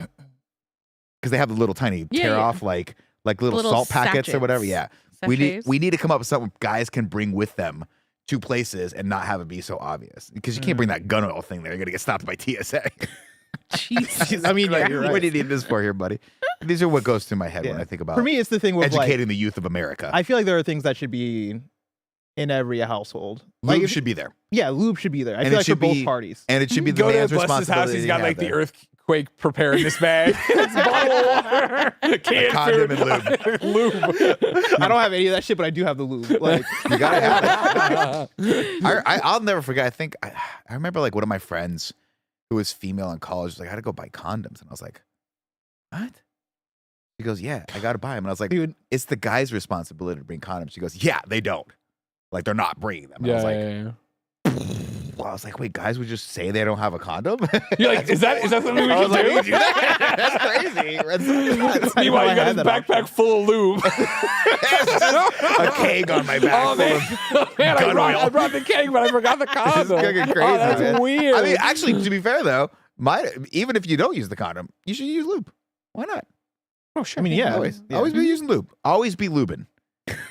because they have the little tiny Yeah, tear yeah. off like little Little salt packets or whatever. sachets. Yeah, Sachets. we need to come up with something guys can bring with them to places and not have it be so obvious because you can't bring that gun oil thing there. You're gonna get stopped by TSA. Jesus. I mean, yeah, you're What right. do you need this for here, buddy? These are what goes through my head when Yeah. I think about For me, it's the thing with like, educating the youth of America. I feel like there are things that should be in every household. Lube Like, should be there, yeah, lube should be there. I And feel it like for should both be- parties. and it should be the Go to man's Bus's responsibility. house. He's to got have like the there. earthquake preparedness bag. It's a bottle of water, canned condom food, and lube. I don't have any of that shit, but I do have the lube. Like, You gotta have it. I'll never forget. I think I remember like one of my friends who was female in college was like, I had to go buy condoms, and I was like, what? She goes, yeah, I gotta buy them, and I was like, dude, it's the guy's responsibility to bring condoms. She goes, yeah, they don't. Like they're not bringing them. And I Yeah, was like, yeah. well, I was like, wait, guys would just say they don't have a condom? You're like, is that something we I was can like, do? we do that? That's crazy. That's Meanwhile, I you got had his that backpack full of lube. It's just a keg on my back. Oh man, full of man gun oil. I brought the keg, but I forgot the condom. fucking crazy, Oh, that's man. weird. I mean, actually, to be fair though, even if you don't use the condom, you should use lube. Why not? oh sure. I mean, yeah, Always, yeah. always be using lube. Always be lubing.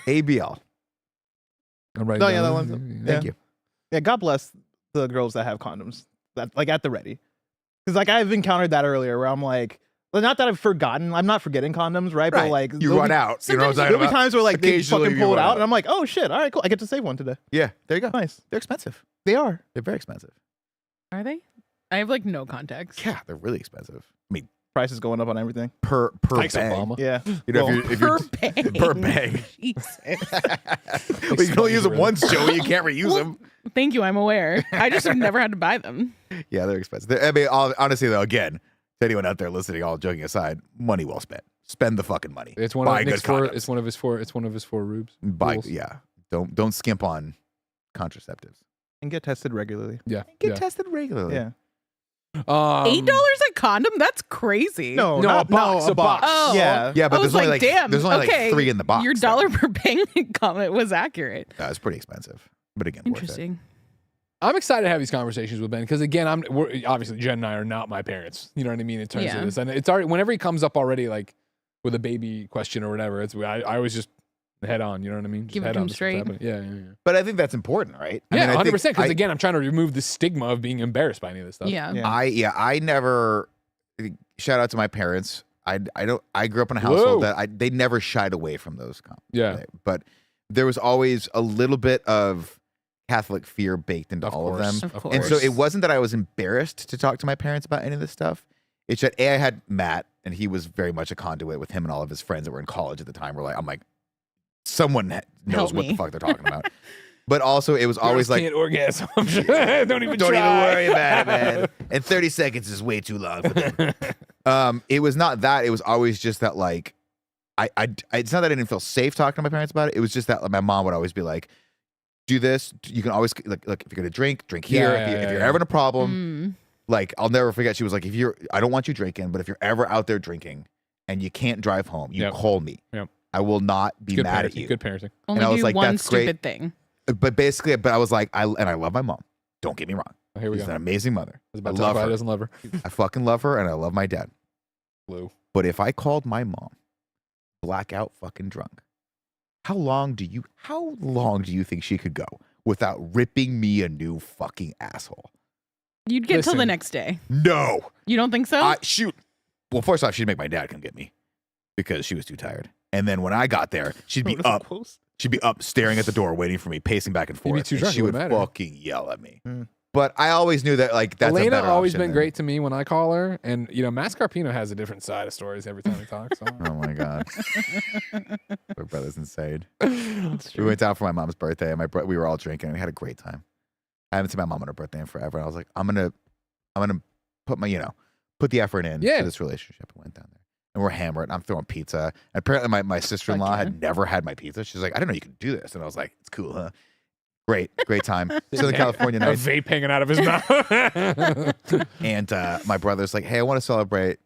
ABL. I'm right No, yeah, down. that one's- Thank you. Yeah, God bless the girls that have condoms, that like at the ready. Because like I've encountered that earlier, where I'm like, well, not that I've forgotten, I'm not forgetting condoms, right? But like you there'll run be- out. You know what I'm There'll talking be about? times where like they Occasionally fucking you pull it run out, out. and I'm like, oh shit, all right, cool, I get to save one today. Yeah, there you go. Nice, They're expensive. they are. They're very expensive. Are they? I have like no context. Yeah, they're really expensive. I mean, Prices going up on everything. per Thanks, bag. Obama. Yeah, You know, Well, if you're Per bag. per bag. Jesus. Well, you can only use them once, Joey. You can't reuse them. Thank you. I'm aware. I just have never had to buy them. Yeah, they're expensive. I mean, honestly, though, again, to anyone out there listening, all joking aside, money well spent. Spend the fucking money. It's one Buy of Nick's good four. condoms. It's one of his four. It's one of his 4 rubes. Buy, rules. yeah. Don't skimp on contraceptives. and get tested regularly. Yeah. Get yeah. tested regularly. Yeah. $8 a condom? That's crazy. No, no, not, a box, no, a box. Oh. Yeah. Yeah, but I was there's only like, like damn. there's only okay. like 3 in the box. Your though. dollar per bang comment was accurate. It's pretty expensive, but again, worth it. Interesting. I'm excited to have these conversations with Ben because again, we're obviously Jen and I are not my parents. You know what I mean in terms Yeah. of this, and it's already whenever he comes up already like with a baby question or whatever, I always just head on. You know what I mean? Just Give it head to on him what's straight. happening. Yeah. But I think that's important, right? I Yeah, mean, I 100%. think Because again, I'm trying to remove the stigma of being embarrassed by any of this stuff. Yeah. Yeah. I never shout out to my parents. I grew up in a household Whoa. that they never shied away from those comments. Yeah. But there was always a little bit of Catholic fear baked into Of all course. of them. Of course. And so it wasn't that I was embarrassed to talk to my parents about any of this stuff. It's that I had Matt, and he was very much a conduit with him and all of his friends that were in college at the time. I'm like, someone knows Help what me. the fuck they're talking about. But also, it was always like, can't orgasm. Don't even don't even try. worry about it, man. And 30 seconds is way too long for them. It was not that. It was always just that, like, it's not that I didn't feel safe talking to my parents about it. It was just that like, my mom would always be like, do this. You can always, like if you're going to drink here. Yeah, if you're yeah. having a problem, Mm. like, I'll never forget. She was like, I don't want you drinking, but if you're ever out there drinking and you can't drive home, you Yep. call me. Yep. I will not be Good mad parenting. at you. Good parenting. Only I was do like, one that's great. stupid thing. But basically, I was like, I love my mom. Don't get me wrong. Oh, here we She's go. an amazing mother. I was I about to love talk about her. he doesn't love her. I fucking love her, and I love my dad. Blue. But if I called my mom blackout fucking drunk, how long do you think she could go without ripping me a new fucking asshole? You'd get till the Listen. next day. No. You don't think so? Shoot. Well, first off, she'd make my dad come get me because she was too tired. And then when I got there, she'd be What is up. it close? She'd be up staring at the door waiting for me, pacing back and You'd be forth. too and drunk, she it would wouldn't matter. fucking yell at me. Mm. But I always knew that like that's a Elena better always option been than- great to me when I call her, and Matt Scarpino has a different side of stories every time we talk. So Oh my god, my brother's insane. It's We true. went out for my mom's birthday, and we were all drinking, and we had a great time. I haven't seen my mom on her birthday in forever. And I was like, I'm gonna put my, put the effort in Yeah. to this relationship. I went down there. And we're hammered. I'm throwing pizza. And apparently my sister-in-law had never had my pizza. She's like, I didn't know you could do this. And I was like, it's cool, huh? Great time. Southern California A night. vape hanging out of his mouth. And my brother's like, hey, I want to celebrate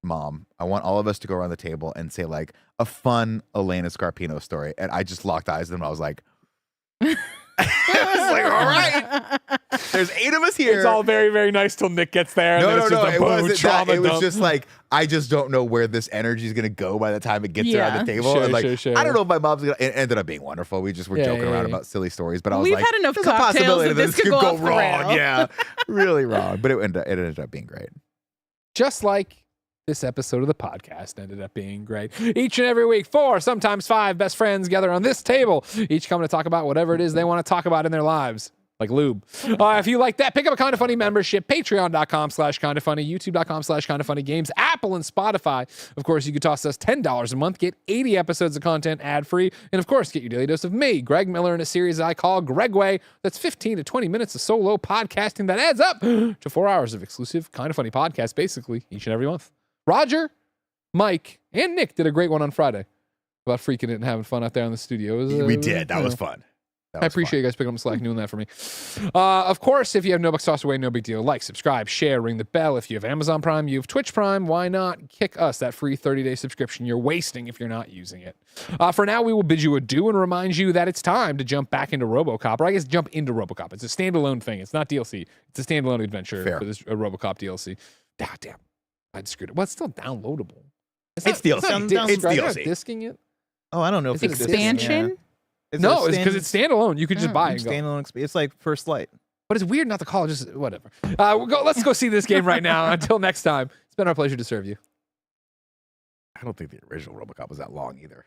Mom. I want all of us to go around the table and say like a fun Elena Scarpino story. And I just locked eyes with him. I was like, I was like, all right. There's 8 of us here. It's all very, very nice till Nick gets there. And then it's just a it wasn't trauma that. It was dump. just like, I just don't know where this energy is going to go by the time it gets around the table. Sure, and like, sure. I don't know if my mom's going to, it ended up being wonderful. We just were joking around yeah. about silly stories, but I was We've like, had enough there's a cocktails possibility that that this this could could go go off the wrong. rail. Yeah, really wrong. But it ended up being great. Just like this episode of the podcast ended up being great. Each and every week, 4, sometimes 5 best friends gather on this table, each coming to talk about whatever it is they want to talk about in their lives. Like lube. If you like that, pick up a Kind of Funny membership, patreon.com/kindoffunny, youtube.com/kindoffunnygames, Apple and Spotify. Of course, you could toss us $10 a month, get 80 episodes of content ad-free, and of course, get your daily dose of me, Greg Miller, in a series I call Gregway. That's 15 to 20 minutes of solo podcasting that adds up to 4 hours of exclusive Kind of Funny podcasts, basically, each and every month. Roger, Mike, and Nick did a great one on Friday about freaking it and having fun out there in the studio. We did. That was fun. I appreciate you guys picking up the slack and doing that for me. Of course, if you have no bucks tossed away, no big deal. Like, subscribe, share, ring the bell. If you have Amazon Prime, you have Twitch Prime, why not kick us that free 30-day subscription you're wasting if you're not using it? For now, we will bid you adieu and remind you that it's time to jump back into RoboCop, or I guess jump into RoboCop. It's a standalone thing. It's not DLC. It's a standalone adventure for this RoboCop DLC. Ah, damn. I screwed it. Well, it's still downloadable. It's DLC. It's DLC. Disking it? Oh, I don't know if it's Expansion? Yeah. Is No, it it's because it's standalone. You could just buy it. And go. standalone. It's like First Light. But it's weird not to call it just whatever. Let's go see this game right now. Until next time, it's been our pleasure to serve you. I don't think the original RoboCop was that long either.